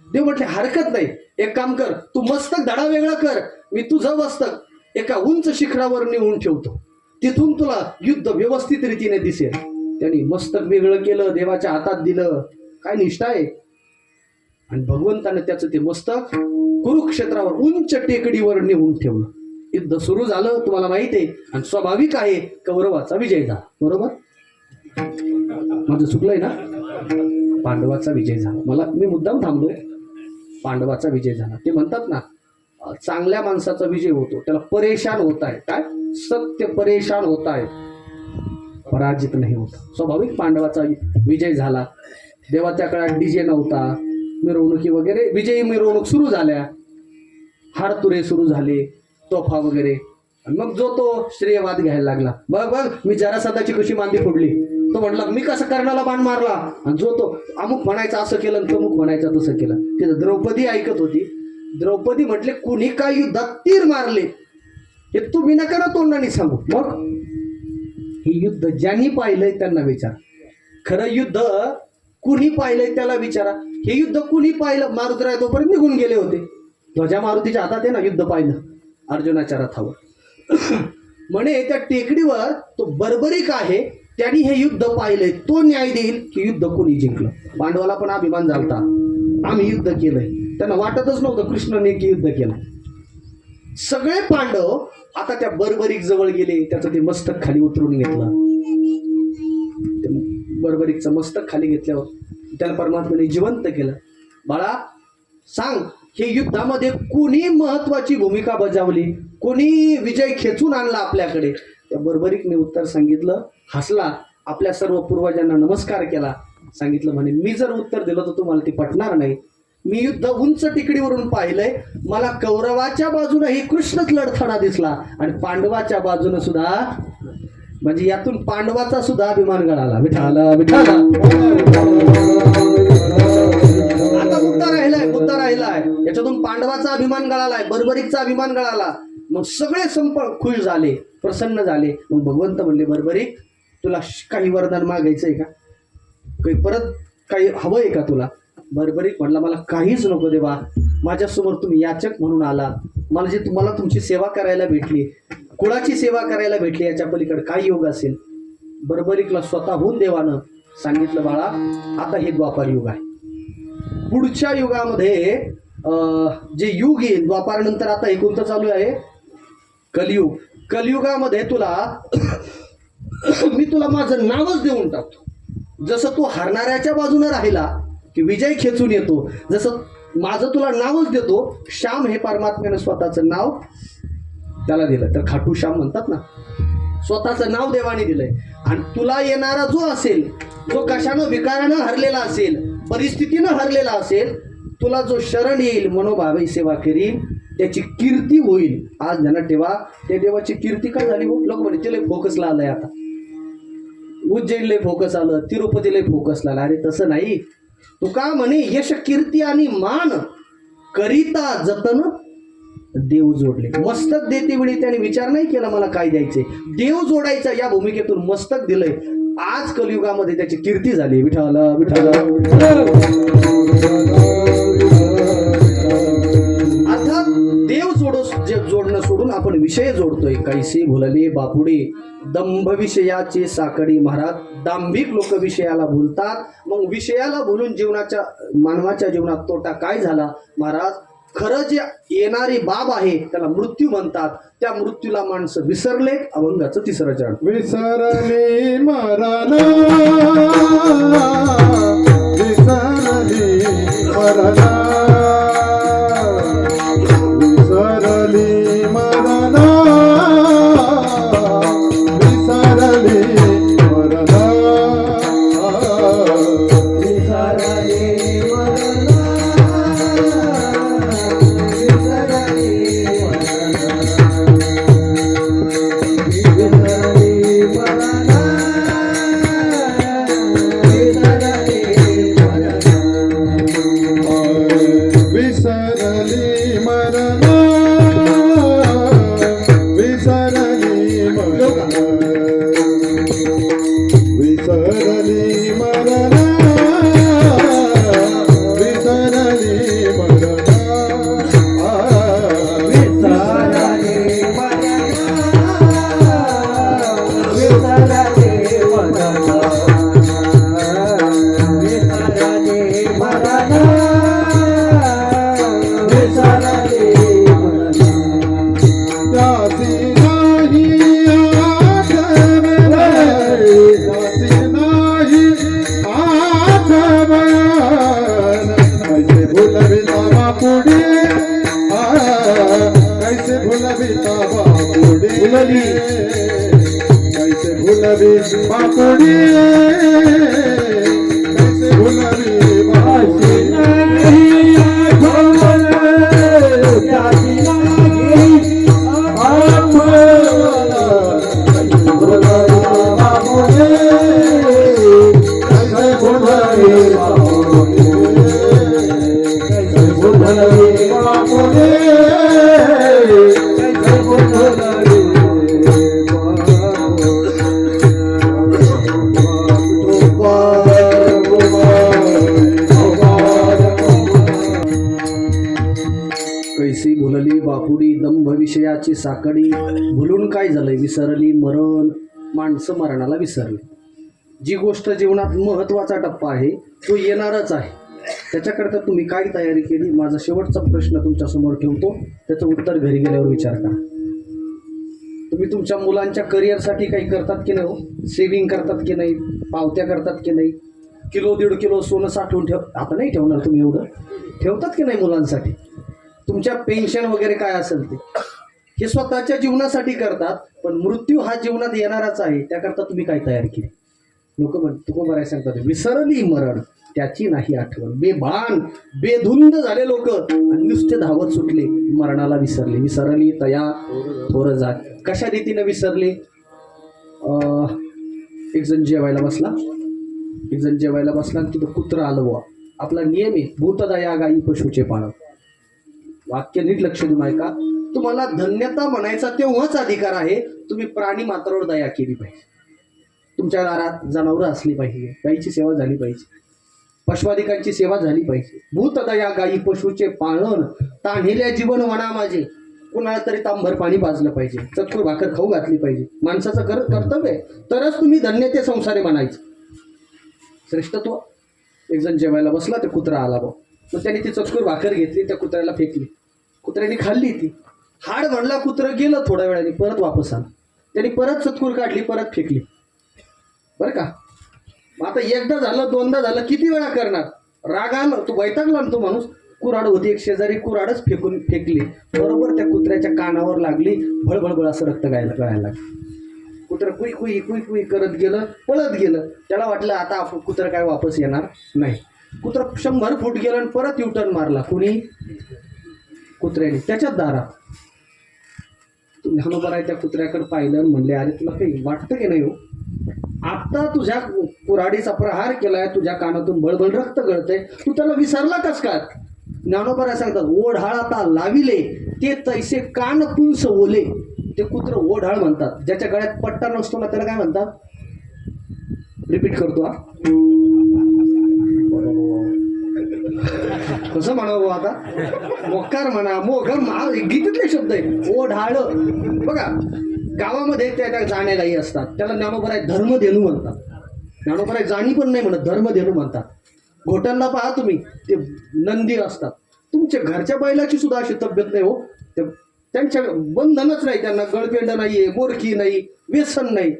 देव म्हटले हरकत नाही, एक काम कर, तू मस्तक धडा वेगळा कर, मी तुझं मस्तक एका उंच शिखरावर नेऊन ठेवतो, तिथून तुला युद्ध व्यवस्थित रीतीने दिसेल. त्यांनी मस्तक वेगळं केलं, देवाच्या हातात दिलं. काय निष्ठा आहे. आणि भगवंतानं त्याचं ते मस्तक कुरुक्षेत्रावर उंच टेकडीवर नेऊन ठेवलं. युद्ध सुरू झालं, तुम्हाला माहिती आहे, आणि स्वाभाविक आहे कौरवाचा विजय झाला. बरोबर? माझं चुकलंय ना? पांडवाचा विजय झाला. मी मुद्दाम थांबलोय. पांडवाचा विजय झाला. ते म्हणतात ना चांगल्या माणसाचा विजय होतो, त्याला परेशान होत आहे. काय? सत्य परेशान होत आहे, पराजित नाही होत. स्वाभाविक पांडवाचा विजय झाला. देवा त्या काळात डीजे नव्हता, मिरवणुकी वगैरे, विजयी मिरवणूक सुरू झाल्या, हारतुरे सुरू झाले, तोफा वगैरे. आणि मग जो तो श्रेयवाद घ्यायला लागला. बघ बघ मी जरासंधाची कशी मांदी फोडली, तो म्हणला मी कसं कर्णाला बाण मारला, आणि जो तो अमुक म्हणायचा असं केलं, तमुक म्हणायचा तसं केलं. तिथं द्रौपदी ऐकत होती. द्रौपदी म्हटले कुणी काय युद्धात तीर मारले हे तुम्ही नका ना तोंडाने सांगू. मग हे युद्ध ज्यांनी पाहिलंय त्यांना विचार. खरं युद्ध कुणी पाहिलंय त्याला विचारा. हे युद्ध कुणी पाहिलं? मारुतीराय तोपर्यंत निघून गेले होते. ध्वजा मारुतीच्या हातात आहे ना, युद्ध पाहिलं अर्जुनाच्या रथावर. म्हणे त्या टेकडीवर तो बर्बरीक आहे, त्यांनी हे युद्ध पाहिलंय, तो न्याय देईल की युद्ध कोणी जिंकलं. पांडवाला पण अभिमान झालता, आम्ही युद्ध केलंय. त्यांना वाटतच नव्हतं कृष्णाने की युद्ध केलं. सगळे पांडव आता त्या बर्बरीक जवळ गेले, त्याचं ते मस्तक खाली उतरून घेतलं. बर्बरीकचं मस्तक खाली घेतल्यावर त्याला परमात्म्याने जिवंत केलं. बाळा सांग, हे युद्धामध्ये कोणी महत्वाची भूमिका बजावली, कोणी विजय खेचून आणला आपल्याकडे? त्या बर्बरीकने उत्तर सांगितलं, हसला, आपल्या सर्व पूर्वजांना नमस्कार केला. सांगितलं म्हणे मी जर उत्तर दिलं तर तुम्हाला ते पटणार नाही. मी युद्ध उंच टिकडीवरून पाहिलंय, मला कौरवाच्या बाजूनही कृष्णच लढताना दिसला आणि पांडवाच्या बाजूने सुद्धा, म्हणजे यातून पांडवाचा सुद्धा अभिमान गळाला. विठाला विठाला. आता मुद्दा राहिलाय याच्यातून पांडवाचा अभिमान गळालाय, बर्बरीकचा अभिमान गळाला. मग सगळे खुश झाले, प्रसन्न झाले. मग भगवंत म्हणले बर्बरीक तुला काही वरदान मागायचंय का? काही परत काही हवंय का तुला? बर्बरीक म्हणला मला काहीच नको देवा, माझ्यासमोर तुम्ही याचक म्हणून आला, मला जे तुम्हाला तुमची सेवा करायला भेटली, कुळाची सेवा करायला भेटली, याच्या पलीकडे काय योग असेल? बर्बरीकला स्वतःहून देवानं सांगितलं बाळा आता हे द्वापार युग आहे, पुढच्या युगामध्ये जे युग येईल द्वापार नंतर, आता हे कोणतं चालू आहे? कलियुग. कलियुगामध्ये तुला मी तुला माझं नावच देऊन टाकतो. जसं तू हरणाऱ्याच्या बाजूने राहिला की विजय खेचून येतो, जसं माझं तुला नावच देतो. श्याम हे परमात्म्याने स्वतःचं नाव त्याला दिलं, तर खाटू श्याम म्हणतात ना, स्वतःचं नाव देवाने दिलंय. आणि तुला येणारा जो असेल, जो कशानं विकारानं हरलेला असेल, परिस्थितीनं हरलेला असेल, तुला जो शरण येईल, मनोभावे सेवा करील, त्याची कीर्ती होईल. आज ध्यानात ठेवा, त्या देवाची कीर्ती काय झाली हो? लोक म्हणे तिला फोकसला आलंय, आता उज्जैनला फोकस आलं, तिरुपतीला फोकसला आलं. अरे तसं नाही. तू का म्हणे यश कीर्ती आणि मान करिता जतन देव जोडले. मस्तक देते वेळी त्याने विचार नाही केला मला काय द्यायचे, देव जोडायचा या भूमिकेतून मस्तक दिलंय. आज कलियुगामध्ये त्याची कीर्ती झाली. विठ्ठल विठ्ठल. अर्थात देव जोडणं सोडून आपण विषय जोडतोय. कैसे भुलले बापुडे दंभ विषयाचे साकडी. महाराज, दांभिक लोक विषयाला भुलतात. मग विषयाला भुलून जीवनाच्या मानवाच्या जीवनात तोटा काय झाला महाराज? खरं जे येणारी बाब आहे त्याला मृत्यू म्हणतात. त्या मृत्यूला माणसं विसरले. अभंगाचं तिसरं चरण. विसरली मरण, विसरली मरण, विसरली मरण, विसरली मरण, विसरली मरण, विसरली मरण, विसरली मरण, विसरली मरण, त्यासी नाही आठवण, त्यासी नाही आठवण, कैसे भुलविता बापुडी, कैसे भुलविता बापुडी, कैसे भुलवी बापुडी, कैसे भुलवी बापुडी. कैसी भुलली बापुडी दंभ विषयाची साकडी. भुलून काय झालंय? विसरली मरण. माणसं मरणाला विसरली. जी गोष्ट जीवनात महत्त्वाचा टप्पा आहे तो येणारच आहे. त्याच्याकरता तुम्ही काय तयारी केली? माझा शेवटचा प्रश्न तुमच्यासमोर ठेवतो, त्याचं उत्तर घरी गेल्यावर विचार करा. तुम्ही तुमच्या मुलांच्या करिअरसाठी काही करतात की नाही हो? सेविंग करतात की नाही? पावत्या करतात की नाही? किलो 1.5 किलो सोनं साठवून ठेव. आता नाही ठेवणार तुम्ही, एवढं ठेवतात की नाही मुलांसाठी? तुमच्या पेन्शन वगैरे काय असेल ते हे स्वतःच्या जीवनासाठी करतात. पण मृत्यू हा जीवनात येणाराच आहे. त्याकरता तुम्ही काय तयारी केली? लोक तुकोबाराय सांगतात विसरली मरण, त्याची नाही आठवण. बेभान बेधुंद झाले लोक आणि नुसते धावत सुटले. मरणाला विसरले. विसरली तया थोर जात. कशा रीतीने विसरले? एक जण जेवायला बसला. आणि तिथं कुत्रं आलं बुवा. आपला नियम आहे भूतदया गाई पशुचे पाळव. वाक्य नीट लक्ष देऊन ऐका. तुम्हाला धन्यता म्हणायचा तेव्हाच अधिकार आहे तुम्ही प्राणी मात्रावर दया केली पाहिजे. तुमच्या दारात जनावरं असली पाहिजे, गाईची सेवा झाली पाहिजे, पशुआधिकांची सेवा झाली पाहिजे. भूतदया गाई पशुचे पाळण, तान्हिल्या जीवन वना माझे. कुणाला तरी तांभर पाणी पाजलं पाहिजे, चतकोर भाकर खाऊ घातली पाहिजे. माणसाचं कर्तव्य आहे. तरच तुम्ही धन्य ते संसारे म्हणायचं. श्रेष्ठत्व. एक जण जेवायला बसला, ते कुत्रा आला बा. मग त्याने ती चतकोर भाकर घेतली, त्या कुत्र्याला फेकली. कुत्र्याने खाल्ली ती. हाड म्हणला कुत्रं गेलं थोड्या वेळाने परत वापस आलं. त्यांनी परत सतकूर काढली परत फेकली बरं का. मग आता एकदा झालं दोनदा झालं किती वेळा करणार. राग आला तो वैतागला ना तो माणूस. कुऱ्हाड होती एक शेजारी कुऱ्हाडच फेकली बरोबर त्या कुत्र्याच्या कानावर लागली. भळभळभळ असं रक्त गळायला लागलं. कुत्रं कुई कुई कुई कुई करत गेलं पळत गेलं. त्याला वाटलं आता कुत्रं काय वापस येणार नाही. कुत्रं 100 फूट गेलं आणि परत युटर्न मारला. कुणी कुत्र्याने त्याच्याच दारात. लहान बरं त्या कुत्र्याकडे पाहिलं आणि म्हणले अरे तुला काही वाटतं की नाही हो. आता तुझ्या कुऱ्हाडीचा प्रहार केलाय तुझ्या कानातून बळबळ रक्त गळतंय तू त्याला विसरला कस काय. ज्ञानोबा सांगतात ओढाळ आता लाविले ते तैसे कान पुंस ओले. ते कुत्र ओढाळ म्हणतात. ज्याच्या गळ्यात पट्टा नसतो ना त्याला काय म्हणतात. रिपीट करतो हा. कसं म्हणावं आता. मोकार म्हणा मोघम गीतीतले शब्द आहे. ओढाळ बघा गावामध्ये त्या जाण्यागाई असतात त्याला ज्ञानोबराय धर्मधेनू म्हणतात. ज्ञानोबराय जाणी पण नाही म्हणत धर्मधेनू म्हणतात. घोटांना पहा तुम्ही ते नंदी असतात. तुमच्या घरच्या बैलाची सुद्धा अशी तब्येत नाही हो. त्यांच्या बंधनच नाही. त्यांना गळपेंड नाहीये मोरखी नाही व्यसन नाही.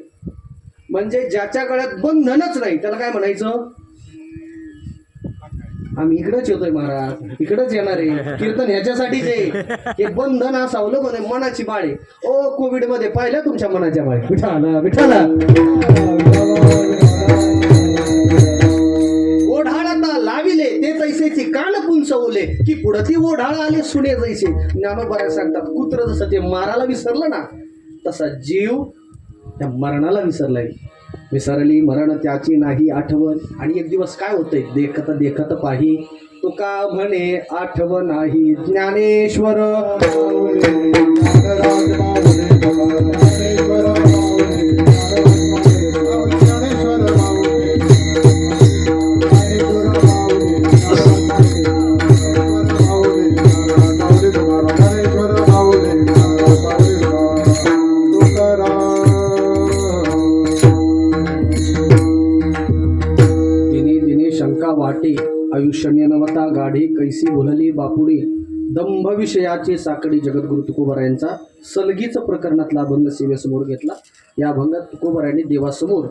म्हणजे ज्याच्या गळ्यात बंधनच नाही त्याला काय म्हणायचं. आम्ही इकडंच येतोय महाराज इकडंच येणार आहे. कीर्तन ह्याच्यासाठीच आहे. हे बंधन असावलं म्हणे मनाची बाळे. ओ कोविड मध्ये पाहिल्या तुमच्या मनाच्या बाळे. विठाला विठाला. ओढाळाता लाविले ते तैसेची कान पुंसवले की पुढं ती ओढाळ आले सुने जैसे. ज्ञानोबा सांगतात कुत्र जसं ते मारायला विसरलं ना तसा जीव त्या मरणाला विसरलाय. विसरली मरण त्याची नाही आठवण. आणि एक दिवस काय होतंय देखत देखत पाही तुका म्हणे आठवण नाही ज्ञानेश्वर. वाटे आयुष्य नेनवता गाढे कैसी भुलली बापुडी. दंभ विषयाचे साकडी जगद्गुरु तुकोबारायांचा सलगीच प्रकरणातला अभंग सेवेसमोर घेतला. या अभंगात तुकोबारायांनी देवासमोर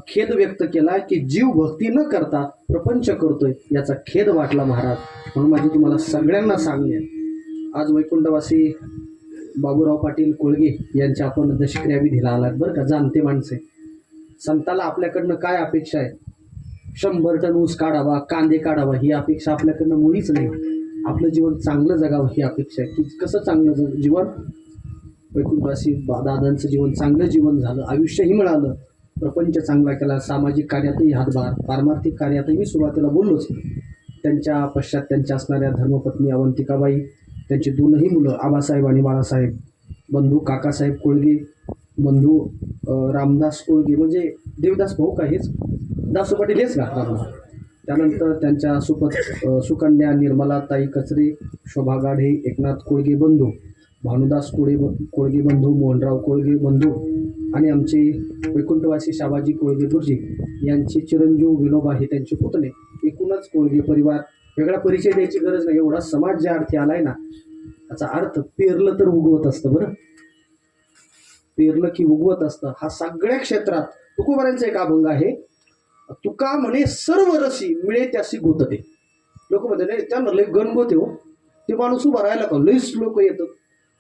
खेद व्यक्त केला की जीव भक्ती न करता प्रपंच करतोय याचा खेद वाटला महाराज. म्हणून माझी तुम्हाला सगळ्यांना सांगणे आज वैकुंठवासी बाबूराव पाटील कोळगे यांच्या आपण दशक्रियाविधीला आलात बरं का. जाणते माणसे. संताला आपल्याकडनं काय अपेक्षा आहे. 100 टन ऊस काढावा कांदे काढावा ही अपेक्षा आपल्याकडनं मुळीच नाही. आपलं जीवन चांगलं जगावं ही अपेक्षा आहे. की कसं चांगलं जीवन. वैकुंठवासी दादांचं जीवन चांगलं जीवन झालं. आयुष्यही मिळालं. प्रपंच चांगला केला. सामाजिक कार्यातही हातभार. पारमार्थिक कार्यातही मी सुरुवातीला बोललोच. त्यांच्या पश्चात त्यांच्या असणाऱ्या धर्मपत्नी अवंतिकाबाई त्यांची 2ही मुलं आबासाहेब आणि बाळासाहेब. बंधू काकासाहेब कोळगे. बंधू रामदास कोळगे म्हणजे देवदास भाऊ का हेच दासू पाटील हेच का. त्यानंतर त्यांच्या सुकन्या निर्मला ताई कचरे शोभा गाढे एकनाथ कोळगे बंधू भानुदास कोळगे बंधू मोहनराव कोळगे बंधू आणि आमचे वैकुंठवासी शाबाजी कोळगे गुरुजी यांचे चिरंजीव विनोबा हे त्यांचे पुतणे. एकूणच कोळगे परिवार. वेगळा परिचय द्यायची गरज नाही. एवढा समाज ज्या अर्थी आलाय ना त्याचा अर्थ पेरलं तर उगवत असतं बरं. पेरलं की उगवत असतं. हा सगळ्या क्षेत्रात तुकोबारांचा एक अभंग आहे. तुका म्हणे सर्व रसी मिळे त्यासी गोतते. लोक म्हणते नाही त्यानं लय गणगोते हो. ते माणूस उभा राहायला का लईच लोक येतात.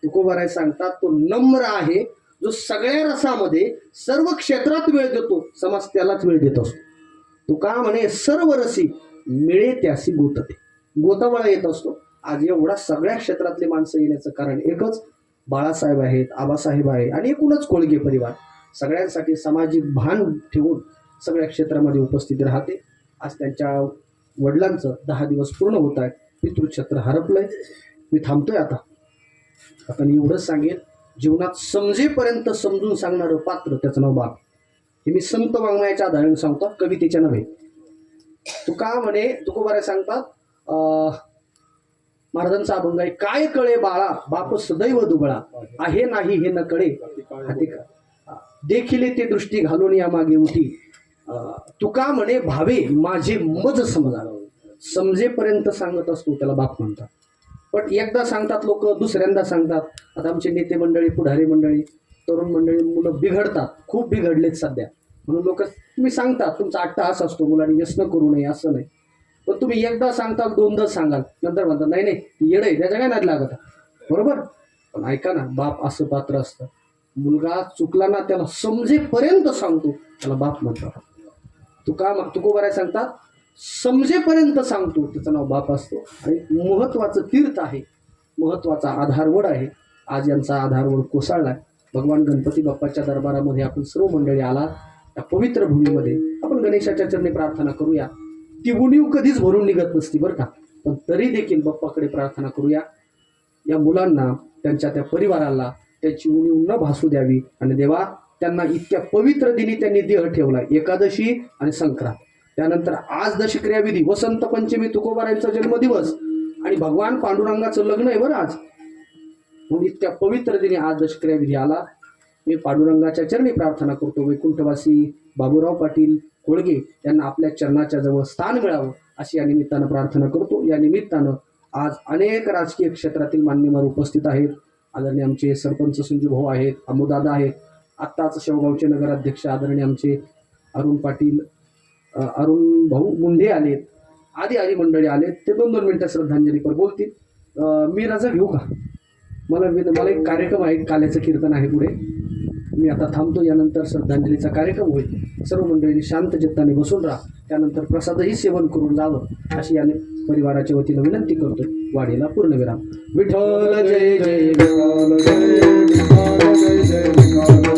तुकोबाराय सांगतात तो नम्र आहे जो सगळ्या रसामध्ये सर्व क्षेत्रात वेळ देतो. समाज त्यालाच वेळ देत असतो. तुका म्हणे सर्व रसी मिळे त्यासी गोतते. गोतावळा येत असतो. आज एवढा सगळ्या क्षेत्रातले माणसं येण्याचं कारण एकच. बाळासाहेब आहेत आबासाहेब आहे आणि एकूणच कोळगे परिवार सगळ्यांसाठी सामाजिक भान ठेवून सगळ्या क्षेत्रामध्ये उपस्थित राहते. आज त्यांच्या वडिलांचं 10 दिवस पूर्ण होत आहे. पितृक्षेत्र हरपलंय. मी थांबतोय आता. आता मी एवढंच सांगेन जीवनात समजेपर्यंत समजून सांगणारं पात्र त्याचं नाव बाप. हे मी संत वाङ्मयाच्या आधाराने सांगतो कवितेच्या नव्हे. तुका म्हणे तुकोबाराय सांगतात महाराजांचा अभंग आहे. काय कळे बाळा बाप सदैव दुबळा आहे नाही हे न कळे देखिले ते दृष्टी घालून या मागे उठी. तुका म्हणे भावे माझे मज समजा. समजेपर्यंत सांगत असतो त्याला बाप म्हणतात. पण एकदा सांगतात लोक, दुसऱ्यांदा सांगतात. आता आमचे नेते मंडळी, पुढारी मंडळी, तरुण मंडळी, मुलं बिघडतात, खूप बिघडलेत सध्या. म्हणून लोक तुम्ही सांगतात, तुमचा अट्टहास असतो, मुलांनी व्यसन करू नये असं नाही. पण तुम्ही एकदा सांगता, दोनदा सांगाल, नंतर म्हणतात नाही नाही येडे, त्याच्या काय नाद लागत. बरोबर. पण ऐका ना, बाप असं पात्र असतं. मुलगा चुकला ना, त्याला समजेपर्यंत सांगतो, त्याला बाप म्हणतात. तुकोबाराय सांगतात, समजेपर्यंत सांगतो, त्याचं नाव बाप असतो. आणि महत्त्वाचं तीर्थ आहे, महत्त्वाचा आधारवड आहे. आज यांचा आधारवड कोसळलाय. भगवान गणपती बाप्पाच्या दरबारामध्ये आपण सर्व मंडळी आला, त्या पवित्र भूमीमध्ये आपण गणेशाच्या चरणी प्रार्थना करूया. ती उणीव कधीच भरून निघत नसती बरं का, पण तरी देखील बाप्पाकडे प्रार्थना करूया. या मुलांना, त्यांच्या त्या परिवाराला त्याची उणीव न भासू द्यावी. आणि देवा, त्यांना इतक्या पवित्र दिनी त्यांनी देह ठेवला, एकादशी आणि संक्रांत, त्यानंतर आज दशक्रियाविधी, वसंत पंचमी, तुकोबारायांचा जन्मदिवस आणि भगवान पांडुरंगाचं लग्न आहे बरं आज. म्हणून इतक्या पवित्र दिनी आज दशक्रियाविधी आला. मी पांडुरंगाच्या चरणी प्रार्थना करतो, वैकुंठवासी बाबूराव पाटील कोळगे यांना आपल्या चरणाच्या जवळ स्थान मिळावं अशी या निमित्तानं प्रार्थना करतो. या निमित्तानं आज अनेक राजकीय क्षेत्रातील मान्यवर उपस्थित आहेत. आदरणीय आमचे सरपंच संजू भाऊ आहेत, अमोदादा आहेत, आत्ताच शेवगावचे नगराध्यक्ष आदरणीय आमचे अरुण भाऊ मुंढे आलेत, आदी मंडळी आलेत. ते 2-2 मिनिटं श्रद्धांजलीपर बोलतील. मी रजा घेऊ का? मला एक कार्यक्रम आहे, काल्याचं कीर्तन आहे पुढे. मी आता थांबतो. यानंतर श्रद्धांजलीचा कार्यक्रम होईल. सर्व मंडळींनी शांत चित्ताने बसून राहा. त्यानंतर प्रसादही सेवन करून जावं अशी याने परिवाराच्या वतीनं विनंती करतो. वाढीला पूर्णविराम. विठ्ठल जय जय विठ्ठल जय विठ्ठल जय जय विठ्ठल.